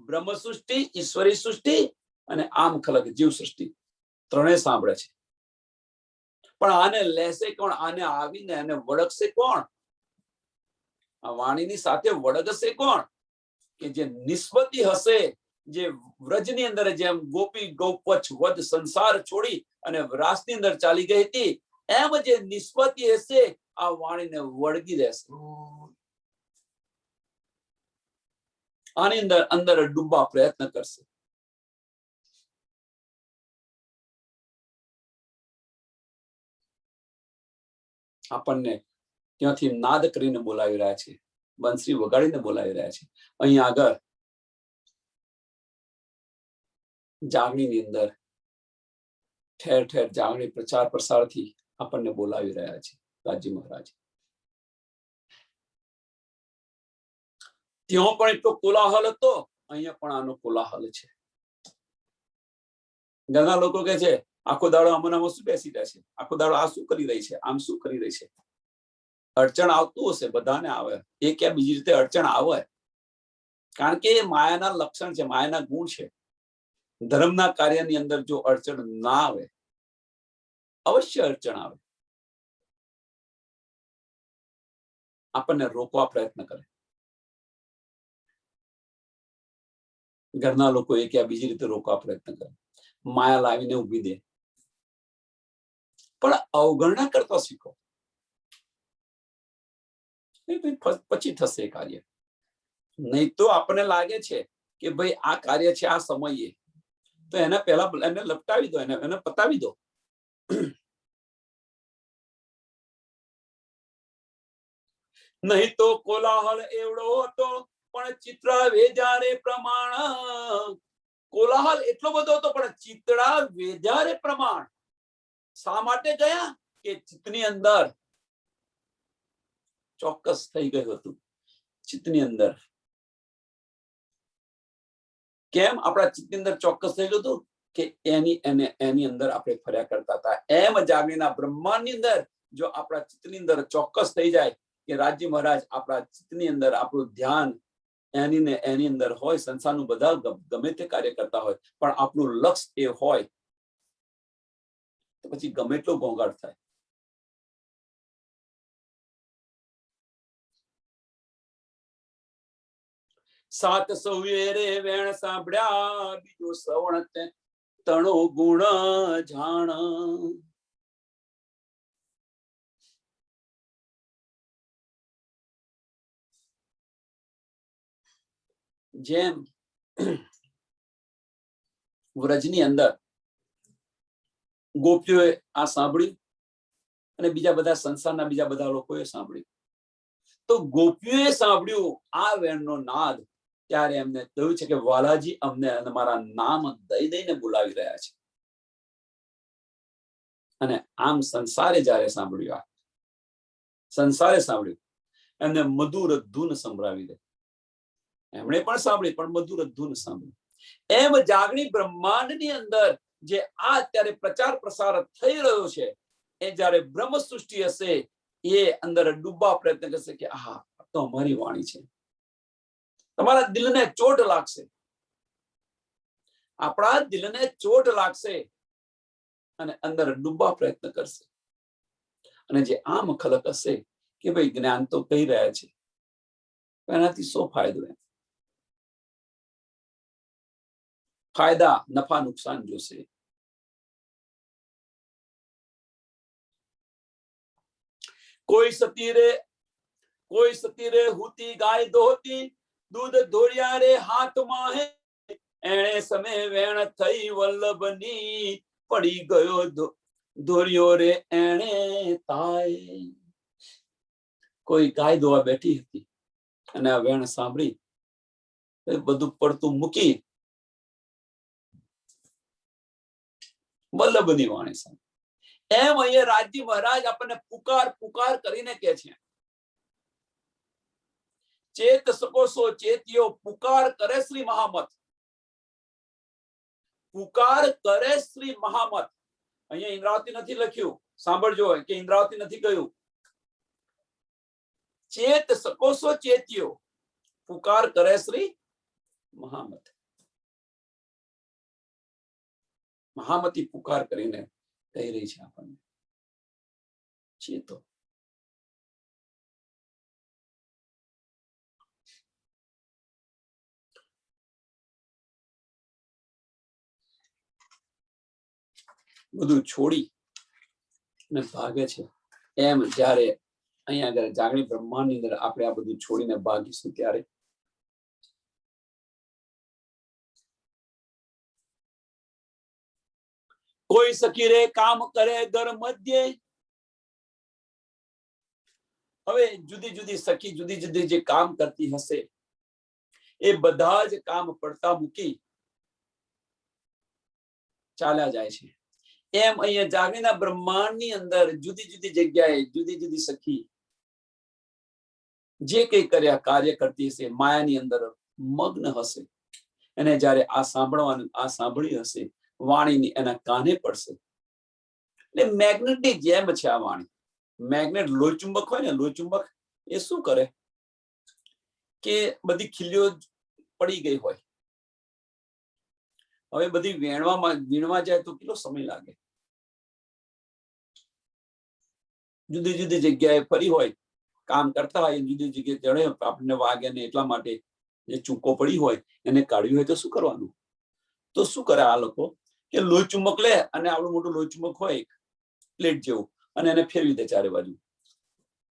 બ્રહ્મ સૃષ્ટિ, ઈશ્વરી સૃષ્ટિ અને આમ ખલક જીવ સૃષ્ટિ ત્રણેય સાંભળે છે. પણ આને લેશે કોણ? આને આવીને એને વળગશે કોણ? આ વાણીની સાથે વળગશે કોણ? કે જે નિસ્બતી હશે, જે વ્રજની અંદર જેમ ગોપી ગૌપચ વધ સંસાર છોડી અને રાસની અંદર ચાલી ગઈ હતી, એમ જે નિસ્બતી હશે આ વાણીને વળગી રહેશે. આની અંદર ડૂબવા પ્રયત્ન કરશે. આપણને ત્યાંથી નાદ કરીને બોલાવી રહ્યા છે. બંસરી વગાડીને બોલાવી રહ્યા છે. અહીં આગળ જાગણીની અંદર ઠેર ઠેર જાગણી પ્રચાર પ્રસારથી આપણને બોલાવી રહ્યા છે રાજી મહારાજ. ત્યાં પણ એટલો કોલાહલ હતો, અહીંયા પણ આનો કોલાહલ છે. ઘણા લોકો કહે છે આખો દાડો આમાં શું બેસી રહે છે, આખો દાડો આ શું કરી રહી છે, આમ શું કરી રહી છે. અડચણ આવતું હશે, બધાને આવે, એ ક્યાં બીજી રીતે અડચણ આવે, કારણ કે એ માયાના લક્ષણ છે, માયાના ગુણ છે. ધર્મના કાર્યની અંદર જો અડચણ ના આવે, અવશ્ય અડચણ આવે, આપણને રોકવા પ્રયત્ન કરે. ઘરના લોકો એ ક્યાં બીજી રીતે રોકવા પ્રયત્ન કરે, માયા લાવીને ઉભી દે. પણ અવગણના કરતા શીખો, પછી થશે કાર્ય. નહીં તો આપણને લાગે છે કે ભાઈ આ કાર્ય છે આ સમયે, તો એને પહેલા એને લપટાવી દો, એને પતાવી દો. નહીં તો કોલાહલ એવડો હતો પણ ચિત્રા વેજારે પ્રમાણ. કોલાહલ એટલો બધો હતો પણ ચિત્રા વેજારે પ્રમાણ. શા માટે ગયા? કે ચિત્તની અંદર ચોક્કસ થઈ ગયું હતું. ચિત્તની અંદર કેમ આપણા ચિત્તની અંદર ચોક્કસ થઈ ગયું હતું કે એની અંદર આપણે ફર્યા કરતા હતા. એમ જાગીના બ્રહ્માંડની અંદર જો આપણા ચિત્તની અંદર ચોક્કસ થઈ જાય કે રાજી મહારાજ આપણા ચિત્તની અંદર આપણું ધ્યાન એની અંદર હોય, સંસારનું બધા ગમે તે કાર્ય કરતા હોય, પણ આપણું લક્ષ્ય એ હોય, તો પછી ગમે એટલો ઘોંઘાટ થાય. સાત સવેરે વેણ સાંભળ્યા, બીજો શ્રવણ તણો ગુણ જાણ. જેમ વ્રજની અંદર ગોપીઓએ આ સાંભળ્યું અને બીજા બધા સંસારના બીજા બધા લોકોએ સાંભળ્યું. તો ગોપીઓએ સાંભળ્યું આ વેણનો નાદ, ત્યારે એમને કહ્યું છે કે વાલાજી અમને અમારા નામ દઈ દઈને બોલાવી રહ્યા છે. અને આમ સંસારે જયારે સાંભળ્યું, આ સંસારે સાંભળ્યું, એમને મધુર ધૂન સંભળાવી દે. એમણે પણ સાંભળી, પણ મધુર ધૂન સાંભળી. એમ જાગણી બ્રહ્માંડની અંદર જે આ અત્યારે પ્રચાર પ્રસાર થઈ રહ્યો છે, એ જયારે બ્રહ્મ સૃષ્ટિ હશે, એ અંદર ડૂબવા પ્રયત્ન કરશે કે આહા, તો અમારી વાણી છે. તમારા દિલને ચોટ લાગશે, આપણા દિલને ચોટ લાગશે અને અંદર ડૂબવા પ્રયત્ન કરશે. અને જે આમ ખલક હશે કે ભાઈ જ્ઞાન તો કહી રહ્યા છે, એનાથી શું ફાયદો? ફાયદા નફા નુકસાન જોશે. કોઈ સતી રે હુતી ગાય દોહતી, દૂધ ધોળિયા રે હાથમાં હે, એણે સમે વેણ થઈ વલ્લભની, પડી ગયો ધોર્યો રે એણે તાય. કોઈ ગાય દોવા બેઠી હતી અને આ વેણ સાંભળી, બધું પડતું મૂકી વલ્લભની વાણી સાંભળી. એમ અહીંયા રાજી મહારાજ આપણને પુકાર પુકાર કરીને કે છે, ચેત સકો સો ચેતિયો, પુકાર કરે શ્રી મહામત. પુકાર કરે શ્રી મહામત. અહીંયા ઇન્દ્રાવતી નથી લખ્યું, સાંભળજો કે ઇન્દ્રાવતી નથી કહ્યું. ચેત સકો સો ચેતિયો, પુકાર કરે શ્રી મહામત. મહામતી પુકાર કરીને કહી રહી છે આપણને, ચેતો. બધું છોડી ને ભાગે છે. એમ જ્યારે અહીંયા આગળ જાગણી બ્રહ્માંડની અંદર આપણે આ બધું છોડીને ભાગીશું, ત્યારે કોઈ સખી રે કામ કરે ઘર મધ્યે, હવે જુદી જુદી સખી જુદી જુદી જે કામ કરતી હશે એ બધા જ કામ પડતા મૂકી ચાલ્યા જાય છે. એમ અહીંયા જાગીના બ્રહ્માંડની અંદર જુદી જુદી જગ્યાએ જુદી જુદી સખી જે કઈ કર્યા કાર્ય કરતી હશે માયાની અંદર મગ્ન હશે. અને જ્યારે આ સાંભળવાનું આ સાંભળી હશે વાણીની એના કાને પડશે. એટલે મેગ્નેટની જેમ છે આ વાણી. મેગ્નેટ લોહીચુંબક હોય ને, લોહીચુંબક એ શું કરે કે બધી ખીલીઓ પડી ગઈ હોય, હવે બધી વીણવા જાય તો કેટલો સમય લાગે. જુદી જુદી જગ્યાએ ફરી હોય, કામ કરતા હોય, જુદી જગ્યાએ ચડે આપણને વાગે ને એટલા માટે જે ચૂકો પડી હોય એને કાઢવી હોય તો શું કરવાનું? તો શું કરે આ લોકો કે લોહી ચુંબક લે અને આવડું મોટું લોહી ચુંબક હોય પ્લેટ જેવું અને એને ફેરવી દે ચારે બાજુ,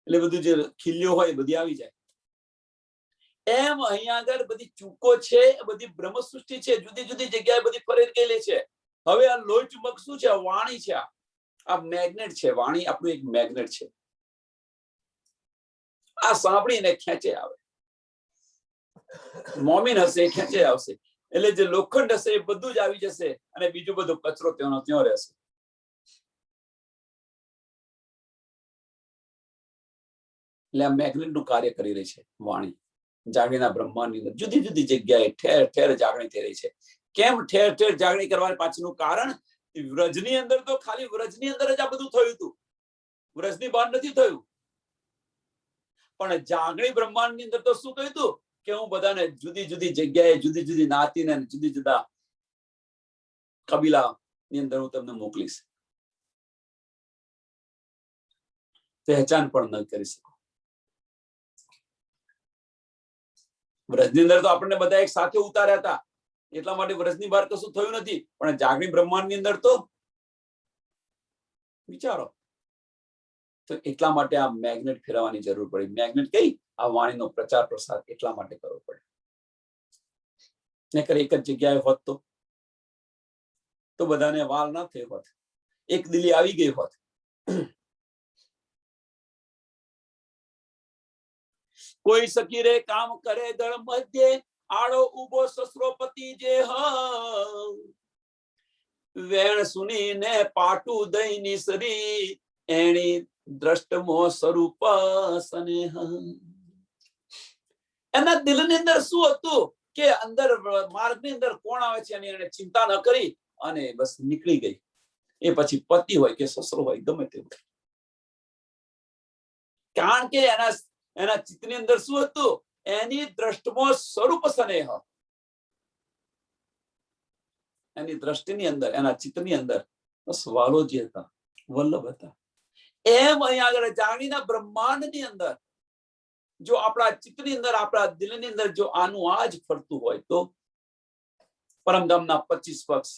એટલે બધું જે ખીલીઓ હોય બધી આવી જાય. એમ અહીંયા આગળ બધી ચૂકો છે, બધી બ્રહ્મ સૃષ્ટિ છે, જુદી જુદી જગ્યાએ બધી ફરી ગયેલી છે. હવે આ લોહી ચુંબક શું છે? વાણી છે. આ મેગ્નેટ છે. વાણી આપણું એક મેગ્નેટ છે. આ સાંભળીને ખેંચે આવે. મોમીન હશે ખેંચે આવશે, એટલે જે લોખંડ હશે એ બધું જ આવી જશે અને બીજું બધું કચરો ત્યાંનો ત્યાં રહેશે. એટલે આ મેગ્નેટ નું કાર્ય કરી રહી છે વાણી. જાગણીના બ્રહ્માંડની અંદર જુદી જુદી જગ્યાએ ઠેર ઠેર જાગણી થઈ રહી છે. કેમ ઠેર ઠેર જાગણી કરવા પાછળનું કારણ, વ્રજની અંદર તો ખાલી વ્રજની અંદર જ આ બધું થયું હતું, વ્રજની બહાર નથી થયું. પણ જાગણી બ્રહ્માંડની અંદર તો શું કહ્યું હતું કે હું બધાને જુદી જુદી જગ્યાએ જુદી જુદી નાતીને જુદી જુદા કબીલા ની અંદર હું તમને મોકલીશ. પહેચાન પણ ન કરી શકો. વ્રજની અંદર તો આપણને બધા એક સાથે ઉતાર્યા હતા, એટલા માટે વ્રજની બહાર કશું થયું નથી. પણ જાગણી બ્રહ્માંડની અંદર તો વિચારો. તો એટલા માટે આ મેગ્નેટ ફેરવવાની જરૂર પડી. મેગ્નેટ કઈ? આ વાણીનો પ્રચાર પ્રસાર એટલા માટે કરવો પડે. નકર એક જ જગ્યાએ હોત તો બધાને વાલ ના થઈ હોત, એક દિલી આવી ગઈ હોત. કોઈ સખી રે કામ કરે દળ મધ્યે, આડો ઉભો સસરોપતિ જે વેણ સુનીને પાટું દઈ નિસરી, એની દ્રષ્ટમો સ્વરૂપ સ્નેહ. એના દિલની અંદર શું હતું કે અંદર માર્ગની અંદર કોણ આવે છે એની એને ચિંતા ન કરી અને બસ નીકળી ગઈ. એ પછી પતિ હોય કે સસરો હોય ગમે તે હોય, કારણ કે એના ચિત્તની અંદર શું હતું? એની દ્રષ્ટિમાં સ્વરૂપ સ્નેહ. એની દ્રષ્ટિની અંદર, એના ચિત્તની અંદર બસ વાલોજી હતા, વલ્લભ હતા. એમ અહીંયા આગળ જાગણીના બ્રહ્માંડની અંદર જો આપણા ચિત્તની અંદર, આપણા દિલની અંદર જો આનું આ જ ફરતું હોય તો પરમધામના 25 પક્ષ,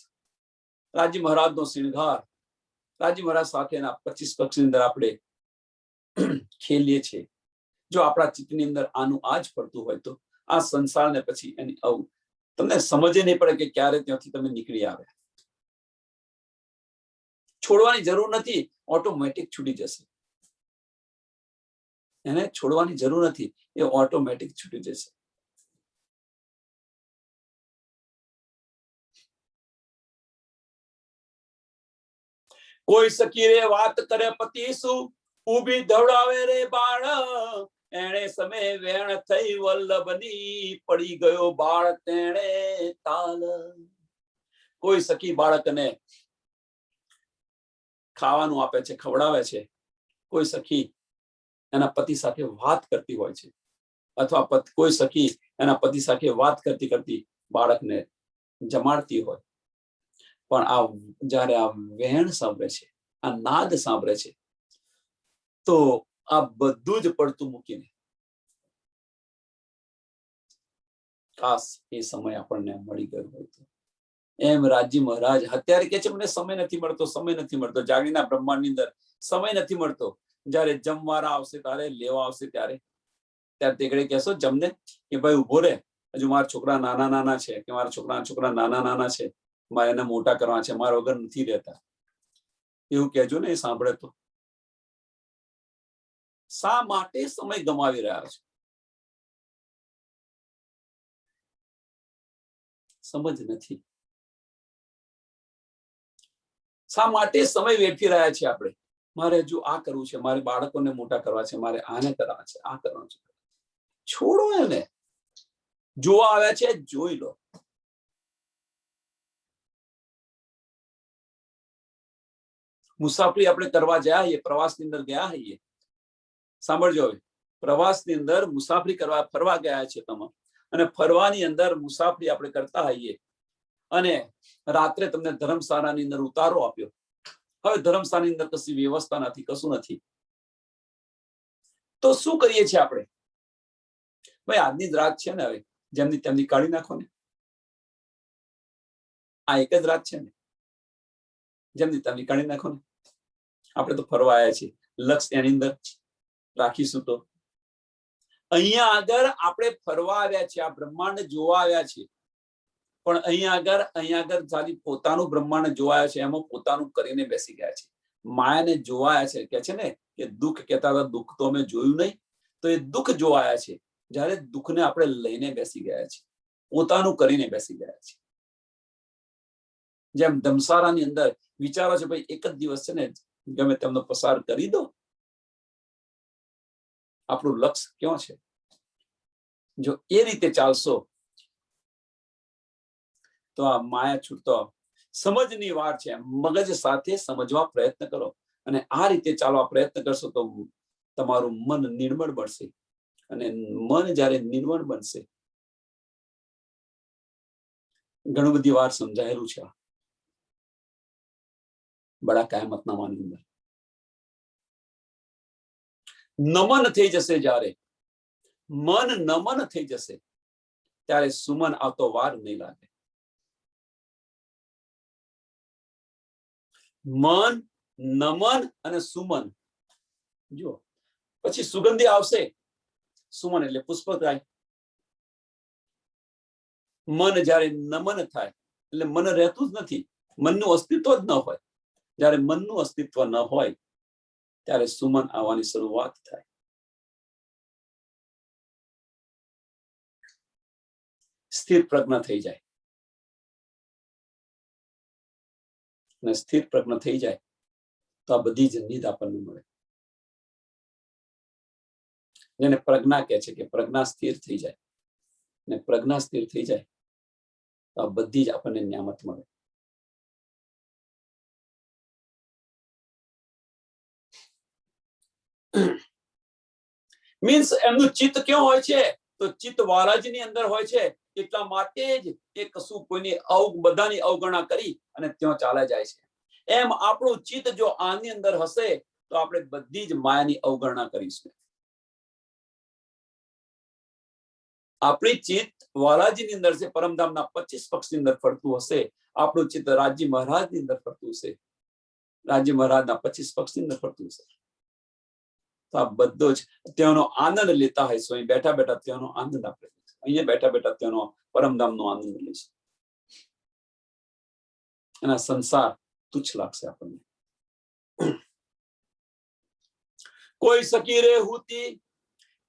રાજી મહારાજનો શિણગાર, રાજી મહારાજ સાથેના 25 પક્ષની અંદર આપણે ખેલીએ છીએ. જો આપણા ચિત્તની અંદર આનું આ જ ફરતું હોય તો આ સંસારને પછી એની તમને સમજે નહીં પડે કે ક્યારે ત્યાંથી તમે નીકળી આવ્યા. છોડવાની જરૂર નથી, ઓટોમેટિક છૂટી જશે. એને છોડવાની જરૂર નથી, એ ઓટોમેટિક છૂટી જશે. કોઈ સખી રે વાત કરે પતિ શું, ઉભી ધવડાવે રે બાળ, એણે સમય વેણ થઈ વલ્લભની, પડી ગયો બાળ તેણે તાલ. કોઈ સખી બાળકને ખાવાનું આપે છે, ખવડાવે છે. કોઈ સખી એના પતિ સાથે વાત કરતી હોય છે, અથવા કોઈ સખી એના પતિ સાથે વાત કરતી કરતી બાળકને જમાડતી હોય. પણ આ જયારે આ વેણ સાંભળે છે, આ નાદ સાંભળે છે, તો આ બધું જ પડતું મૂકીને ખાસ એ સમય આપણને મળી ગયો હોય તો. એમ રાજી મહારાજ અત્યારે કે છે મને સમય નથી મળતો, સમય નથી મળતો. જાગણીના બ્રહ્માંડની અંદર સમય નથી મળતો. જયારે જમવાળા આવશે ત્યારે, લેવા આવશે ત્યારે તે ઘડી કહેશો જમને કે ભાઈ ઉભો રે, હજુ મારા છોકરા નાના નાના છે, કે મારા છોકરા નાના નાના છે, મારે એને મોટા કરવા છે, મારા વગર નથી રહેતા, એવું કહેજો ને. એ સાંભળે તો શા માટે સમય ગમાવી રહ્યા છો? સમજ નથી. શા માટે સમય વેઠી રહ્યા છે આપણે? મારે હજુ આ કરવું છે, મારે બાળકોને મોટા કરવા છે, મારે આને કરવા છે, આ કરવાનું છે. છોડો એને. જોવા આવ્યા છે, જોઈ લો. મુસાફરી આપણે કરવા ગયા હોઈએ, પ્રવાસની અંદર ગયા હોઈએ, સાંભળજો હવે, પ્રવાસની અંદર મુસાફરી કરવા ફરવા ગયા છે તમે, અને ફરવાની અંદર મુસાફરી આપણે કરતા હોઈએ અને રાત્રે તમને ધર્મશાળાની અંદર ઉતારો આપ્યો. હવે ધર્મશાળાની અંદર કશી વ્યવસ્થા નથી, કશું નથી, તો શું કરીએ છીએ આપણે? ભાઈ આજની જ રાત છે ને, હવે જેમની તેમની કાઢી નાખો ને. આ એક જ રાત છે ને, જેમની તેમની કાઢી નાખો ને. આપણે તો ફરવા આવ્યા છીએ, લક્ષ્ય એની અંદર રાખીશું. તો અહીંયા આગળ આપણે ફરવા આવ્યા છીએ, આ બ્રહ્માંડ જોવા આવ્યા છીએ, પણ અહીંયા આગળ ખાલી પોતાનું બ્રહ્માંડ જોવા આવ્યા છે, એમાં પોતાનું કરીને બેસી ગયા છે. માયાને જોવાયા છે. કે છે ને કે દુઃખ કહેતા હતા, દુઃખ તો અમે જોયું નહીં, તો એ દુઃખ જોવાયા છે. જ્યારે દુઃખને આપણે લઈને બેસી ગયા છે, પોતાનું કરીને બેસી ગયા છે. જેમ ધમસારાની અંદર વિચારો છે, ભાઈ એક જ દિવસ છે ને, ગમે તેમનો પસાર કરી દો. આપણું લક્ષ્ય ક્યાં છે? જો એ રીતે ચાલશો તો આ માયા છૂટતો સમજની વાર છે. મગજ સાથે સમજવા પ્રયત્ન કરો, અને આ રીતે ચાલવા પ્રયત્ન કરશો તો તમારું મન નિર્મળ બનશે. અને મન જ્યારે નિર્મળ બનશે, ઘણું બધી વાર સમજાયેલું છે બડા કાયમતનામાની અંદર. નમન થઈ જશે, જ્યારે મન નમન થઈ જશે ત્યારે સુમન આવતો વાર નહીં લાગે. મન, નમન અને સુમન, જો પછી સુગંધી આવશે. સુમન એટલે પુષ્પ થાય. મન જ્યારે નમન થાય એટલે મન રહેતું જ નથી, મનનું અસ્તિત્વ જ ન હોય. જ્યારે મનનું અસ્તિત્વ ન હોય ત્યારે સુમન આવવાની શરૂઆત થાય. સ્થિર પ્રજ્ઞ થઈ જાય, અને સ્થિર પ્રજ્ઞ થઈ જાય તો આ બધી જ નિધ આપણને મળે. જેને પ્રજ્ઞા કહે છે કે પ્રજ્ઞા સ્થિર થઈ જાય, અને પ્રજ્ઞા સ્થિર થઈ જાય તો આ બધી જ આપણને નિયામત મળે. મીન્સ એમનું ચિત્ત ક્યાં હોય છે? તો ચિત્ત વારાજીની અંદર હોય છે. એટલા માટે જ એ કશું કોઈની બધાની અવગણના કરી અને ત્યાં ચાલે જાય છે. એમ આપણું ચિત્ત જો આની અંદર હશે તો આપણે બધી જ માયાની અવગણના કરીશું. આપણી ચિત્ત વાલાજીની અંદર છે, પરમધામના 25 પક્ષની અંદર ફરતું હશે. આપણું ચિત્ત રાજી મહારાજની અંદર ફરતું હશે, રાજી મહારાજના 25 પક્ષની અંદર ફરતું હશે. તો આ બધો જ ત્યાંનો આનંદ લેતા હોય. અહીં બેઠા બેઠા ત્યાંનો આનંદ આપણે, અહીંયા બેઠા બેઠા ત્યાંનો પરમધામનો આનંદ લઈશું. અને સંસાર તુચ્છ લાગશે આપણને. કોઈ સકી રે હુતી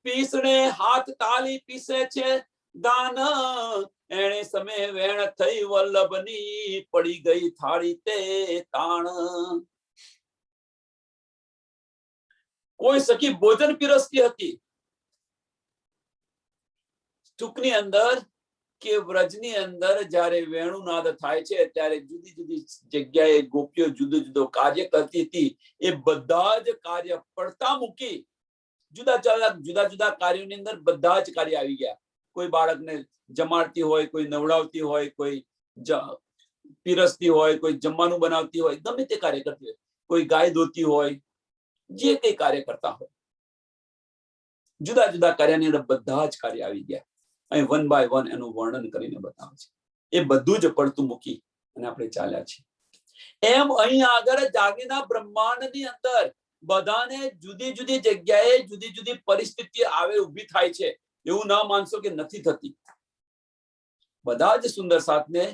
પીસણે હાથ તાલી પીસે છે દાન, એણે સમય વેણ થઈ વલ્લભની પડી ગઈ થાળી તે તાણ. કોઈ સખી ભોજન પીરસતી હતી ટૂંકની અંદર કે વ્રજની અંદર જ્યારે વેણુનાદ થાય છે ત્યારે જુદી જુદી જગ્યાએ ગોપીઓ જુદો જુદો કાર્ય કરતી હતી. એ બધા જ કાર્ય પડતા મૂકી જુદા જુદા કાર્યોની અંદર બધા જ કાર્ય આવી ગયા. કોઈ બાળકને જમાડતી હોય, કોઈ નવડાવતી હોય, કોઈ પીરસતી હોય, કોઈ જમવાનું બનાવતી હોય, ગમે તે કાર્ય કરતી હોય, કોઈ ગાય દોતી હોય, જે કઈ કાર્ય કરતા હોય, જુદા જુદા કાર્યની અંદર બધા જ કાર્ય આવી ગયા. અહીં 1 by 1 એનું વર્ણન કરીને બતાવે છે. એ બધું જ પડતું મૂકી અને આપણે ચાલ્યા છીએ. એમ અહીં આગળ જાગીના બ્રહ્માંડની અંદર બધાને જુદી જુદી જગ્યાએ જુદી જુદી પરિસ્થિતિ આવે ઊભી થાય છે. એવું ના માનશો કે નથી થતી. બધા જ સુંદર સાથને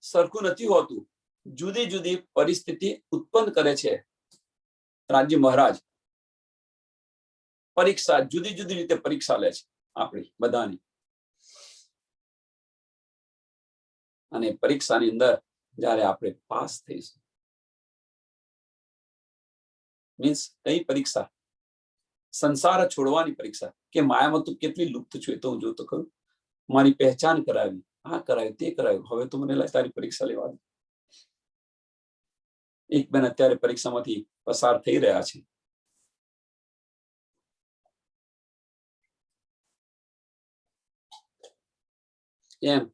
સરખું નથી હોતું, જુદી જુદી પરિસ્થિતિ ઉત્પન્ન કરે છે રાજી મહારાજ. પરીક્ષા જુદી જુદી રીતે પરીક્ષા લે છે આપણી બધાની, અને પરીક્ષાની અંદર જ્યારે આપણે પાસ થઈશું, મીન્સ કઈ પરીક્ષા? સંસાર છોડવાની પરીક્ષા, કે માયામાં તું કેટલી લુપ્ત છું એ તો હું જોતો ખરું. મારી પહેચાન કરાવી, આ કરાવ્યું તે કરાવ્યું, હવે તો મને તારી પરીક્ષા લેવાની. એક બેન અત્યારે પરીક્ષામાંથી પસાર થઈ રહ્યા છે. એમ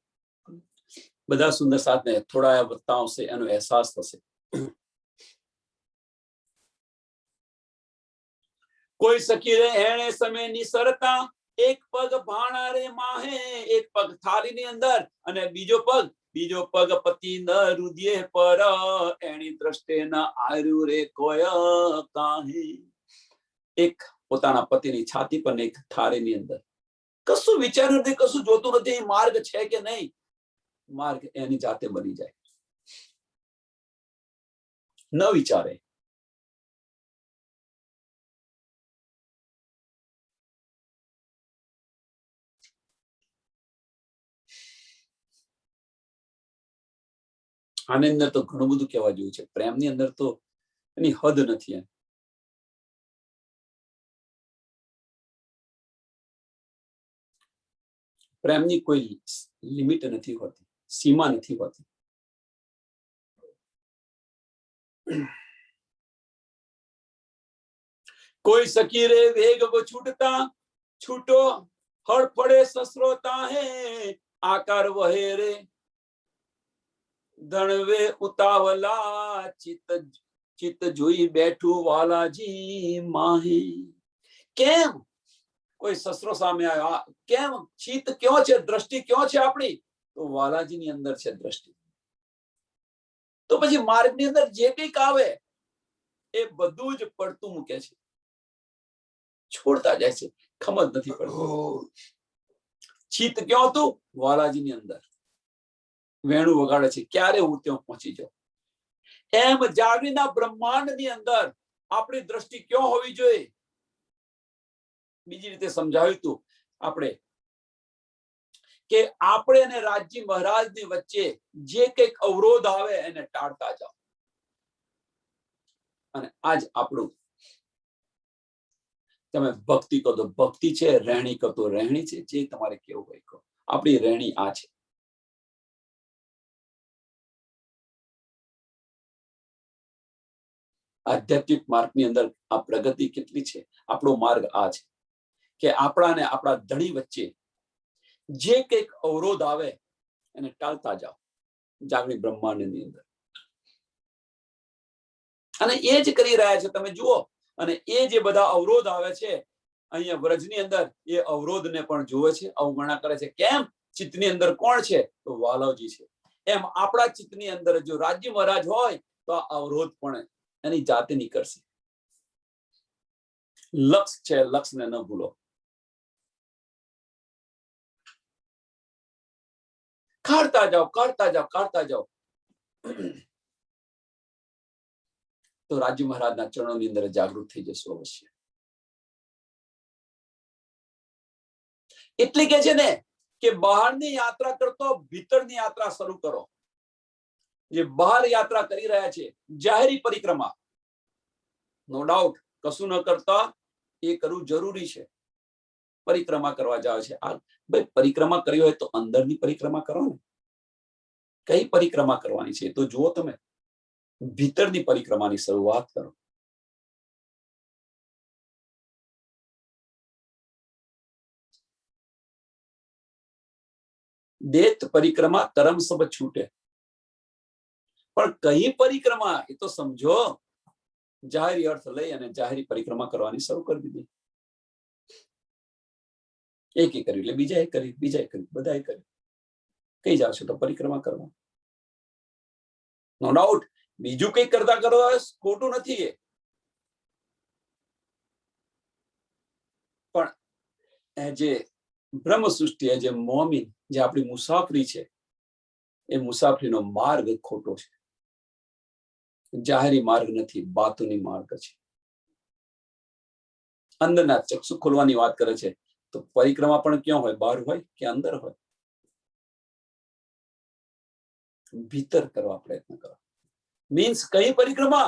બધા સુંદર સાથને થોડા વધતા આવશે, એનો અહેસાસ થશે. કોઈ સખી રે એણે સમય નિસરતા, એક પગ ભાણા રે માહે, એક પગ થાળીની અંદર અને બીજો પગ પતિ ન રુદિયે પર, એની દ્રષ્ટિ ન આર્યું રે કોઈ કાહે. એક પોતાના પતિની છાતી પર, એક થાળીની અંદર. કશું વિચાર્યું નથી, કશું જોતું નથી, માર્ગ છે કે નહીં. માર્ગ એની જાતે બની જાય, ન વિચારે. આની અંદર તો ઘણું બધું કહેવા જેવું છે. પ્રેમની અંદર તો એની હદ નથી. એમ પ્રેમની કોઈ લિમિટ નથી હોતી, સીમા નથી હોતી. કોઈ સખી રે વેગ છૂટતા, છૂટો હળફળે સસરોતા હે, આકાર વહે રે ધણવે ઉતાવલા, ચિત્ત જોઈ બેઠું વાલાજી માહે. કેમ કોઈ સસરો સામે આવ્યો, કેમ ચિત્ત ક્યો છે, દ્રષ્ટિ ક્યો છે આપણી? તો વાલાજીની અંદર છે દ્રષ્ટિ. તો પછી માર્ગની અંદર જે કંઈક આવે એ બધું જ પડતું મૂકે છે, છોડતા જાય છે, ખમજ નથી પડતું. ચિત્ત ક્યાં હતું? વાલાજીની અંદર. વેણું વગાડે છે, ક્યારે હું ત્યાં પહોંચી જાઉં. એમ જાગીના બ્રહ્માંડની અંદર આપણી દ્રષ્ટિ ક્યાં હોવી જોઈએ? બીજી રીતે સમજાવ્યું હતું આપણે કે આપણે અને રાજજી મહારાજની વચ્ચે જે કંઈક અવરોધ આવે એને ટાળતા જાઓ. અને આજ આપણું, તમે ભક્તિ કહો તો ભક્તિ છે, રહેણી કહો તો રહેણી છે, જે તમારે કેવું હોય કહો. આપણી રહેણી આ છે. આધ્યાત્મિક માર્ગની અંદર આ પ્રગતિ કેટલી છે. આપણો માર્ગ આ છે કે આપણા ને આપણા ધણી વચ્ચે જે કંઈક અવરોધ આવે એને ટાળતા જાઓ જાગૃત બ્રહ્માંડની અંદર. અને એ જ કરી રહ્યા છે, તમે જુઓ. અને એ જે બધા અવરોધ આવે છે અહીંયા વ્રજની અંદર, એ અવરોધને પણ જોવે છે, અવગણના કરે છે. કેમ? ચિત્તની અંદર કોણ છે? તો વાલાજી છે. એમ આપણા ચિત્તની અંદર જો રાજ્ય મહારાજ હોય તો આ અવરોધ પણ એની જાતે નીકળશે. લક્ષ છે, લક્ષને ન ભૂલો. કાઢતા જાઓ, કાઢતા જાઓ, કાઢતા જાઓ. તો રાજ્ય મહારાજના ચરણોની અંદર જાગૃત થઈ જશો અવશ્ય. એટલે કે છે ને કે બહારની યાત્રા કરતો ભીતરની યાત્રા શરૂ કરો. જે બહાર યાત્રા કરી રહ્યા છે, જાહેરી પરિક્રમા, નો ડાઉટ, કશું ન કરતા એ કરવું જરૂરી છે. પરિક્રમા કરવા જાવ છે, આ ભાઈ પરિક્રમા કરી હોય તો અંદરની પરિક્રમા કરો ને. કઈ પરિક્રમા કરવાની છે તો જુઓ તમે. ભીતરની પરિક્રમાની શરૂઆત કરો. દેત પરિક્રમા કરમ સબ છૂટે. પણ કઈ પરિક્રમા એ તો સમજો. જાહેરી અર્થ લઈ અને જાહેરી પરિક્રમા કરવાની શરૂ કરી દીધી. એક કર્યું એટલે બીજા કરી, બીજા કર્યું, બધા કર્યું. કઈ જાવ છો તો પરિક્રમા કરવા. નો ડાઉટ બીજું કઈ કરતા કરવા ખોટું નથી એ, પણ જે બ્રહ્મ સૃષ્ટિ, જે મોમીન, જે આપણી મુસાફરી છે, એ મુસાફરીનો માર્ગ ખોટો છે. જાહેરી માર્ગ નથી, બાતુની માર્ગ છે. અંદરના ચક્ષુ ખોલવાની વાત કરે છે. તો પરિક્રમા પણ ક્યાં હોય? બહાર હોય કે અંદર હોય? ભીતર કરવા પ્રયત્ન કરો. मीन्स कई परिक्रमा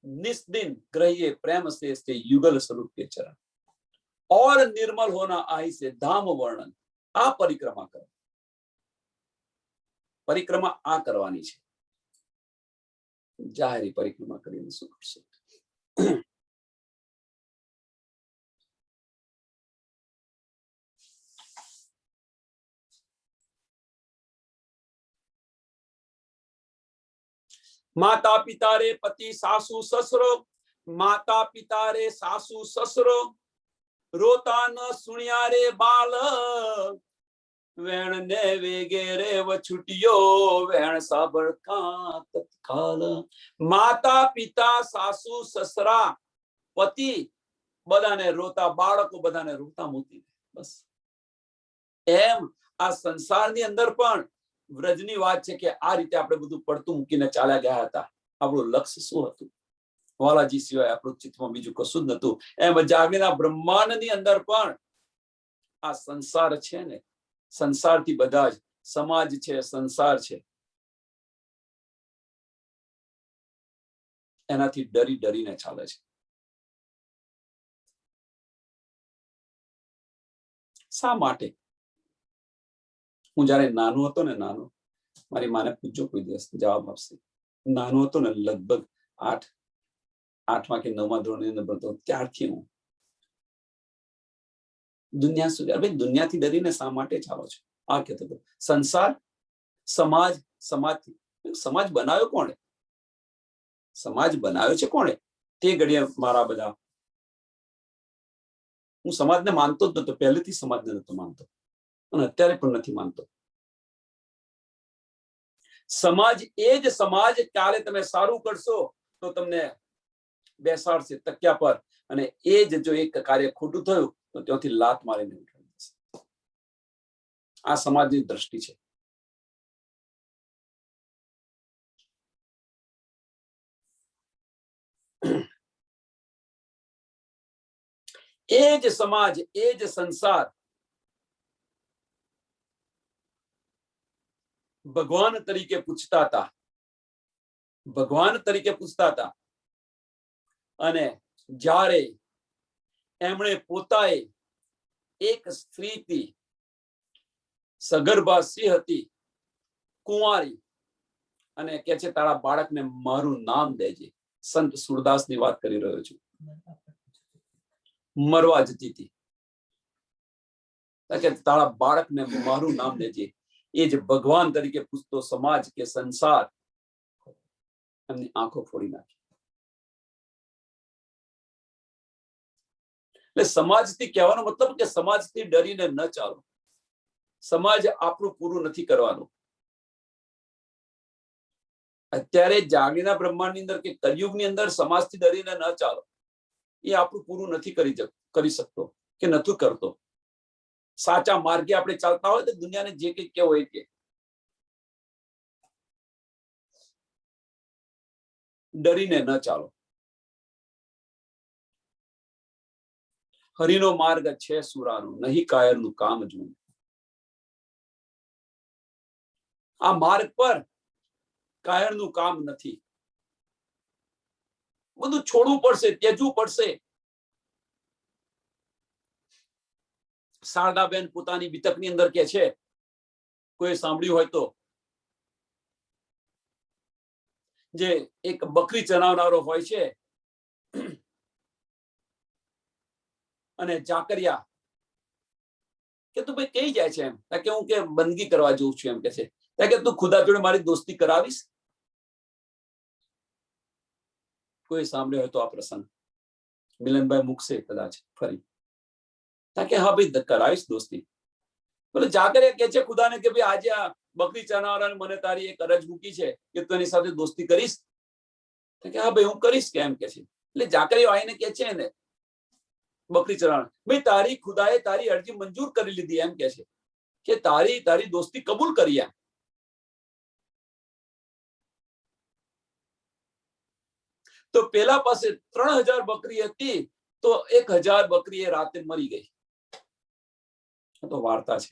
निस्दिन ग्रहिए प्रेम से युगल स्वरूप के चरण और निर्मल होना आई से धाम वर्णन. आ परिक्रमा करो. परिक्रमा आ करवानी છે. જાહેરી પરિક્રમા કરીને શું કરશો? माता पिता रे पति सासू ससुरो, माता पिता रे सासू ससुरो, रोता न सुनिया रे बाल, वेण ने वेगे रे व छुटियो, वेण साबर का तत्काल. माता पिता सासू ससरा पति बधाने रोता, बाळको बधाने रोता मूकी. बस एम आ संसारनी अंदर पण વ્રજની વાત છે કે આ રીતે આપણે બધું પડતું મૂકીને ચાલ્યા ગયા હતા. આપણું લક્ષ્ય શું હતું? વાલાજી સિવાય આપણું ચિત્તમાં બીજું કશું જ નતું. એમ જાગીના બ્રહ્માંડની અંદર પણ આ સંસાર છે ને, સંસારથી બધા જ સમાજ છે, સંસાર છે, એનાથી ડરી ડરીને ચાલે છે. શા માટે? હું જયારે નાનો હતો ને, નાનો, મારી માને પૂછજો કોઈ દિવસ, જવાબ આપશે. નાનો હતો ને, લગભગ 8મા કે 9મા ધોરણની અંદર ભણતો, ત્યારથી હું દુનિયા સુધી, અરે દુનિયાથી ડરીને શા માટે ચાલો છો? આ કહેતો હતો. સંસાર, સમાજ, સમાજથી. સમાજ બનાવ્યો કોણે? સમાજ બનાવ્યો છે કોણે? તે ઘડીએ મારા બધા, હું સમાજને માનતો જ નતો, પહેલેથી સમાજને નતો માનતો અને અત્યારે પણ નથી માનતો. સમાજ એ જ સમાજ કાલે તમે સારું કરશો તો તમને બેસાડશે તકિયા પર, અને એ જ જો એક કાર્ય ખોટું થયું તો ત્યાંથી લાત મારીને ઉઠાડી દેશે. આ સમાજની દ્રષ્ટિ છે. એ જ સમાજ, એ જ સંસાર ભગવાન તરીકે પૂછતા હતા, ભગવાન તરીકે પૂછતા હતા. અને જ્યારે એમણે પોતાએ એક સ્ત્રીથી, સગર્ભા સ્ત્રી હતી, કુંવારી, અને કે છે તારા બાળકને મારું નામ દેજે. સંત સુરદાસની વાત કરી રહ્યો છું. મરવા જતી હતી, કે તારા બાળકને મારું નામ દેજે. એ જ ભગવાન તરીકે પૂછતો સમાજ કે સંસાર એમની આંખો ફોડી નાખી. એટલે સમાજથી કહેવાનો મતલબ કે સમાજથી ડરીને ન ચાલો. સમાજ આપણું પૂરું નથી કરવાનું. અત્યારે જાગીના બ્રહ્માંડની અંદર કે કલયુગની અંદર સમાજથી ડરીને ન ચાલો. એ આપણું પૂરું નથી કરી શકતો કે નથી કરતો. સાચા માર્ગે આપણે ચાલતા હોય તો દુનિયાને જે કંઈ કેવું હોય કે ડરીને ન ચાલો. હરિનો માર્ગ છે સુરાનો, નહીં કાયરનું કામ જોવું. આ માર્ગ પર કાયરનું કામ નથી. બધું છોડવું પડશે, ત્યજવું પડશે. શારદાબેન પોતાની વિતકની અંદર કે છે, કોઈ સાંભળ્યું હોય તો, જે એક બકરી ચરાવનારો હોય છે અને જાકરિયા કે તું ભાઈ કઈ જાય છે? એમ કે હું કે બંદગી કરવા જઉં છું. એમ કે છે કે તું ખુદા જોડે મારી દોસ્તી કરાવીશ? કોઈ સાંભળ્યો હોય તો આ પ્રસંગ મિલનભાઈ મૂકશે કદાચ ફરી. કે હા ભાઈ કરાવીશ દોસ્તી. બોલે જાકરિયા કે છે ખુદાને કે ભાઈ આજે આ બકરી ચરાવનારાને મને તારી એક અરજ મૂકી છે કે તું એની સાથે દોસ્તી કરીશ? કે હા ભાઈ હું કરીશ કે એમ કે છે. એટલે જાકરિયા આવીને કે છે ને બકરી ચરાવનાર, ભાઈ તારી ખુદાએ તારી અરજી મંજૂર કરી લીધી. એમ કે છે કે તારી દોસ્તી કબૂલ કરી. એમ તો પેલા પાસે 3000 બકરી હતી, તો 1000 બકરી એ રાતે મરી ગઈ. તો વાર્તા છે.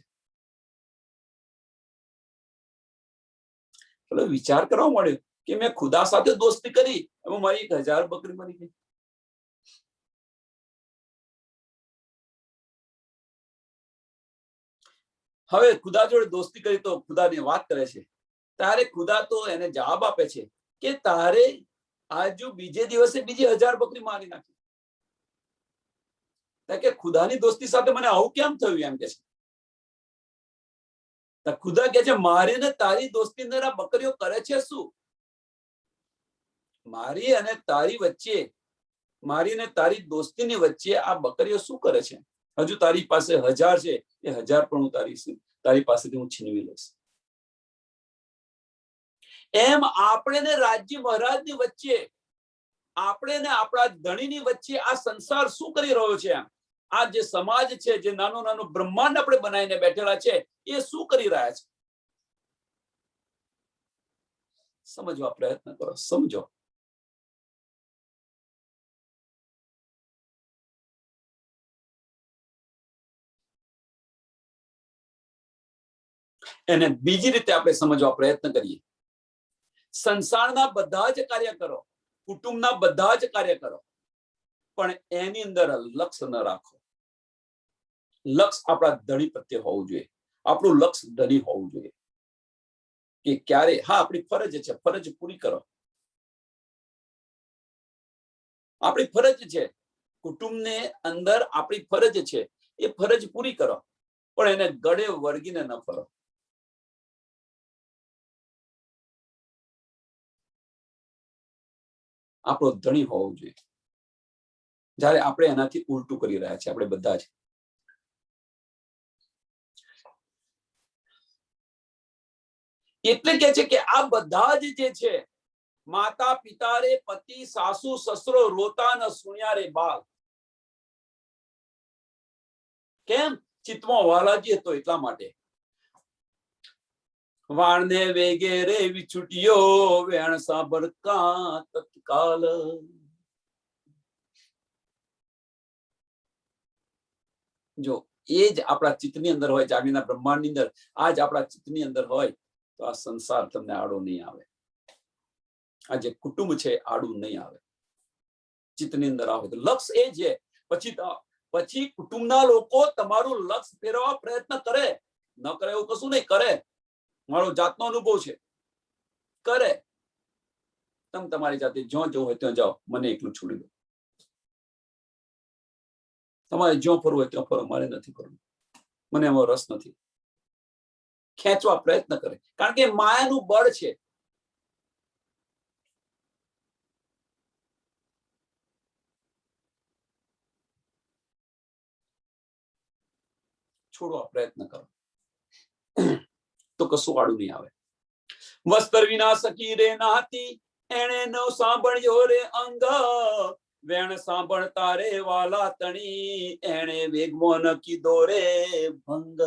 એટલે વિચાર કરવા મળ્યો કે મેં ખુદા સાથે દોસ્તી કરી, એમાં મારી 1000 બકરી મરી ગઈ. હવે ખુદા જોડે દોસ્તી કરી તો ખુદાની વાત કરે છે, ત્યારે ખુદા તો એને જવાબ આપે છે કે તારે આજુ બીજે દિવસે બીજી 1000 બકરી મારી નાખી. કે ખુદાની દોસ્તી સાથે મને આવું કેમ થયું એમ કે છે. ખુદા કે છે મારી ને તારી દોસ્તી અંદર આ બકરીઓ કરે છે શું? મારી અને તારી વચ્ચે, મારી ને તારી દોસ્તીની વચ્ચે આ બકરીઓ શું કરે છે? હજુ તારી પાસે 1000 છે, એ 1000 પણ હું તારી પાસેથી હું છીનવી લઈશ. એમ આપણે ને રાજ્ય મહારાજની વચ્ચે, આપણે ને આપણા ધણીની વચ્ચે આ સંસાર શું કરી રહ્યો છે? આ જે સમાજ છે, જે નાનો નાનો બ્રહ્માંડ આપણે બનાવીને બેઠેલા છે, એ શું કરી રહ્યા છે? સમજવા પ્રયત્ન કરો, સમજો. એને બીજી રીતે આપણે સમજવા પ્રયત્ન કરીએ. સંસારના બધા જ કાર્ય કરો, કુટુંબના બધા જ કાર્ય કરો, પણ એની અંદર લક્ષ્ય ન રાખો. લક્ષ્ય આપણા ધણી પ્રત્યે હોવું જોઈએ. આપણું લક્ષ્ય ધણી હોવું જોઈએ કે ક્યારે, હા આપણી ફરજ છે, ફરજ પૂરી કરો. આપણી ફરજ છે, કુટુંબને અંદર આપણી ફરજ છે, એ ફરજ પૂરી કરો, પણ એને ગળે વળગીને ન ફરો. આપણો ધણી હોવો જોઈએ. જ્યારે આપણે એનાથી ઉલટું કરી રહ્યા છીએ, આપણે બધા જ. એટલે કે છે કે આ બધા જ જે છે, માતા પિતા રે, પતિ સાસુ સસરો, રોતા ન સુણ્યા રે બાલ. કેમ? ચિત્તમાં વાલાજી હતો એટલા માટે. વાણને વેગે રે વિછુટિયો, વેણ સાંભળતા તત્કાલ. જો એ જ આપણા ચિત્તની અંદર હોય, જાગીના બ્રહ્માંડની અંદર આ જ આપણા ચિત્તની અંદર હોય, તો આ સંસાર તમને આડો નહીં આવે. આ જે કુટુંબ છે આડું નહીં આવે. ચિત્તની અંદર આવે તો લક્ષ્ય એ છે. પછી કુટુંબના લોકો તમારું લક્ષ્ય ફેરવવા પ્રયત્ન કરે, ન કરે એવું કશું નહીં, કરે. મારો જાતનો અનુભવ છે, કરે. તમે તમારી જાતે જ્યાં જવું હોય ત્યાં જાઓ, મને એકલું છોડી દો. તમારે જ્યાં ફરવું હોય ત્યાં ફરો, મારે નથી ફરવું, મને એમાં રસ નથી. ખેંચવા પ્રયત્ન કરે, કારણ કે માયાનું બળ છે. છોડવા પ્રયત્ન કરો તો કશું આડું નહીં આવે. વસ્ત્ર વિના સકી રે નાતી, એણે ન સાંભળ્યો રે અંગ. વેણ સાંભળતા રે વાલા તણી, એણે વેગમો ન કીધો રે ભંગ.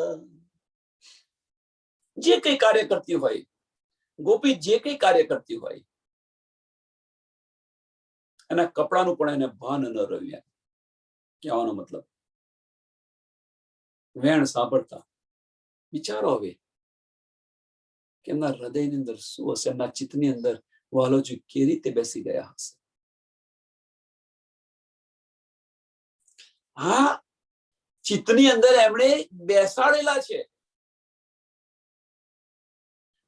જે કઈ કાર્ય કરતી હોય ગોપી, જે કઈ કાર્ય કરતી હોય, એના કપડાનું પણ એને ભાન ન રહ્યું. કહેવાનો મતલબ વેણ સાંભળતા. વિચારો હવે કે એમના હૃદયની અંદર શું હશે, એમના ચિત્તની અંદર વાલોજી કેવી રીતે બેસી ગયા હશે. હા, ચિત્તની અંદર એમણે બેસાડેલા છે.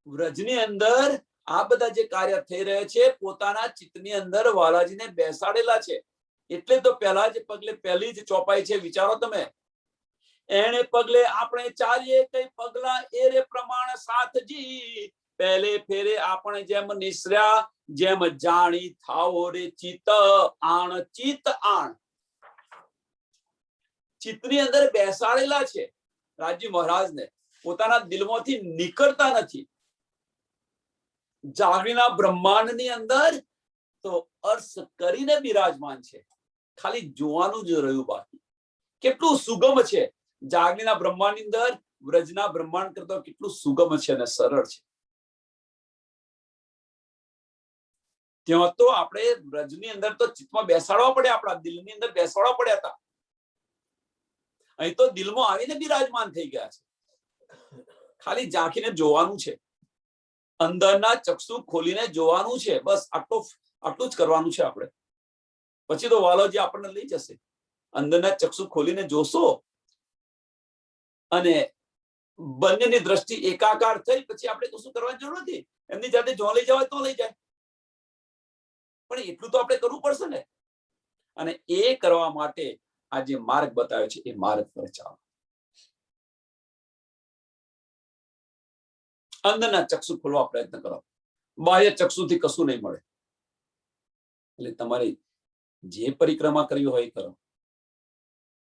વ્રજની અંદર આ બધા જે કાર્ય થઈ રહ્યા છે, પોતાના ચિત્તની અંદર વાલાજીને બેસાડેલા છે. એટલે તો પહેલા જ પગલે પહેલી જ ચોપાઈ છે. વિચારો તમે, એને પગલે આપણે ચાલીએ, કઈ પગલા એ રે પ્રમાણ સાથજી. પહેલે ફેરે આપણે જેમ નિસર્યા, જેમ જાણી થાઓ રે ચિત્ત આણ. ચિત્ત આણ, ચિત્તની અંદર બેસાડેલા છે. રાજ્ય મહારાજને પોતાના દિલમાંથી નીકળતા નથી. જાગીના બ્રહ્માંડની અંદર તો અર્થ કરીને બિરાજમાન છે. ખાલી જોવાનું જ રહ્યું બાકી. કેટલું સુગમ છે જાગીના બ્રહ્માંડની અંદર, વ્રજના બ્રહ્માંડ કરતા કેટલું સુગમ છે અને સરળ છે. ત્યાં તો આપણે બ્રજની અંદર તો ચિત્તમાં બેસાડવા પડે, આપણા દિલની અંદર બેસાડવા પડ્યા હતા. અહીં તો દિલમાં આવીને બિરાજમાન થઈ ગયા છે. ખાલી ઝાંખીને જોવાનું છે, અંદરના ચક્ષુ ખોલીને જોવાનું છે. બસ આટલું જ કરવાનું છે આપણે. પછી તો વાલોજી આપણને લઈ જશે. અંદરના ચક્ષુ ખોલીને જોશો અને બંનેની દ્રષ્ટિ એકાકાર થઈ પછી આપણે કશું કરવાની જરૂર નથી. એમની જાતે જો લઈ જવાય તો લઈ જાય, પણ એટલું તો આપણે કરવું પડશે ને. અને એ કરવા માટે આ જે માર્ગ બતાવ્યો છે એ માર્ગ પર ચાલો. અંદરના ચક્ષુ ખોલવા પ્રયત્ન કરો. બાહ્ય ચક્ષુથી કશું નહીં મળે. એટલે તમારે જે પરિક્રમા કરવી હોય એ કરો,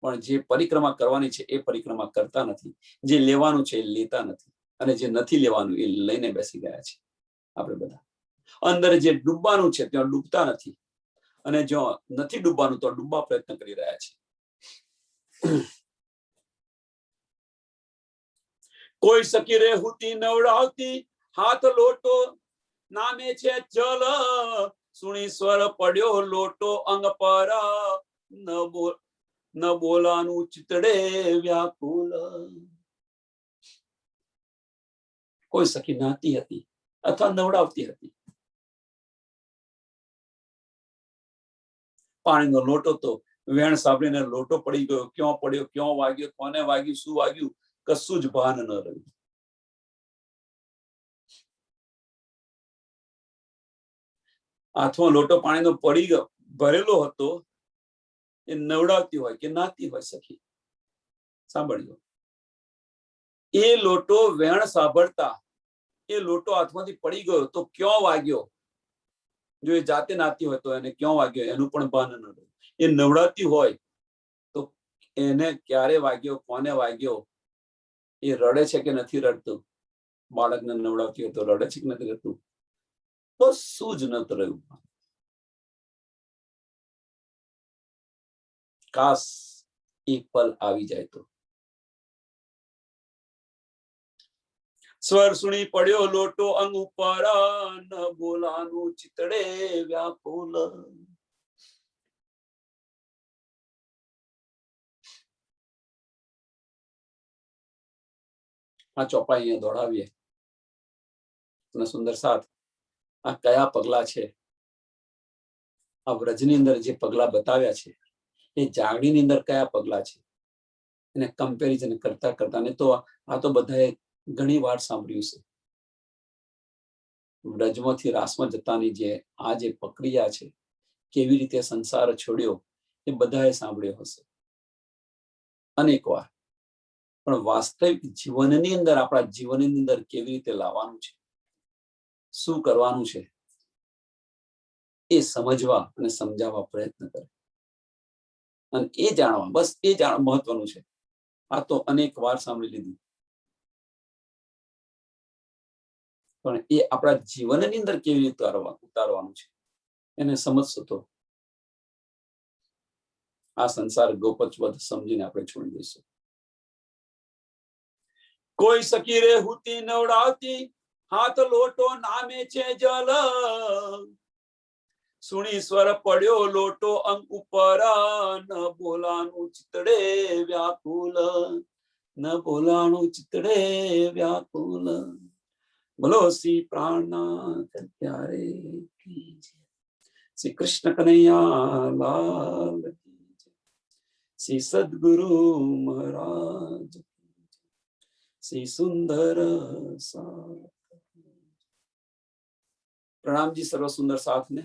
પણ જે પરિક્રમા કરવાની છે એ પરિક્રમા કરતા નથી. જે લેવાનું છે એ લેતા નથી, અને જે નથી લેવાનું એ લઈને બેસી ગયા છે આપણે બધા. અંદર જે ડૂબવાનું છે ત્યાં ડૂબતા નથી, અને જો નથી ડૂબવાનું તો ડૂબવા પ્રયત્ન કરી રહ્યા છે. કોઈ સકી રે હુતી નવડાવતી, હાથ લોટો નામે છે જલ, સુણી સ્વર પડ્યો લોટો અંગ પર, ન બોલાનું ચિતડે વ્યાકુલ. કોઈ સખી નાતી હતી અથવા નવડાવતી હતી. પાણીનો લોટો તો વેણ સાંભળીને લોટો પડી ગયો. ક્યાં પડ્યો, ક્યાં વાગ્યો, કોને વાગ્યું, શું વાગ્યું, કશું જ ભાન ન રહ્યું. હાથમાં લોટો પાણીનો પડી ગયો, ભરેલો હતો. એ નવડાવતી હોય કે નાતી હોય સખી, સાંભળ્યો. એ લોટો વેણ સાંભળતા એ લોટો હાથમાંથી પડી ગયો તો ક્યાં વાગ્યો, જો એ જાતે નાતી હોય તો એને ક્યાં વાગ્યો એનું પણ ભાન ન રહ્યું. એ નવડાવતી હોય તો એને ક્યારે વાગ્યો, કોને વાગ્યો, એ રડે છે કે નથી રડતું. બાળકને નવડાવતી હોય તો રડે છે કે નથી રડતું, કશું જ નથી રહ્યું. કાશ એક પલ આવી જાય તો. સ્વર સુણી પડ્યો લોટો અંગ ઉપર, ન બોલાનું ચિતડે વ્યાકુલ. આ ચોપા અહીંયા દોડાવીએ અને સુંદર સાથ. આ કયા પગલા છે? આ વ્રજની અંદર જે પગલા બતાવ્યા છે એ જાગણીની અંદર કયા પગલા છે એને કમ્પેરિઝન કરતા કરતા, ને તો આ તો બધાએ ઘણી વાર સાંભળ્યું છે. વ્રજમાંથી રાસમાં જતાની જે આ જે પ્રક્રિયા છે, કેવી રીતે સંસાર છોડ્યો, એ બધાએ સાંભળ્યો હશે અનેક વાર. પણ વાસ્તવિક જીવનની અંદર, આપણા જીવનની અંદર કેવી રીતે લાવવાનું છે, શું કરવાનું છે, એ સમજવા અને સમજાવવા પ્રયત્ન કરે અને એ જાણવા, બસ એ મહત્વનું છે. આ તો અનેક વાર સાંભળી લીધું, પણ એ આપણા જીવનની અંદર કેવી રીતે ઉતારવાનું છે એને સમજશો તો આ સંસાર ગોપચવધ સમજીને આપણે છોડી દઈશું. કોઈ સકી રે હુતી નવડાવતી, હાથ લોટો નામે છે જલ, સુણી સ્વર પડ્યો લોટો અંગ ઉપર, ન બોલાનું ચિતડે વ્યાકુલ, ન બોલાનું ચિતડે વ્યાકુલ. બોલો શ્રી પ્રાણનાથ ત્યારે કી જય. શ્રી કૃષ્ણ કનૈયા લાલ કી જય. શ્રી સદગુરુ મહારાજ, શ્રી સુંદર સાથ. પ્રણામજી સર્વ સુંદર સાથ ને.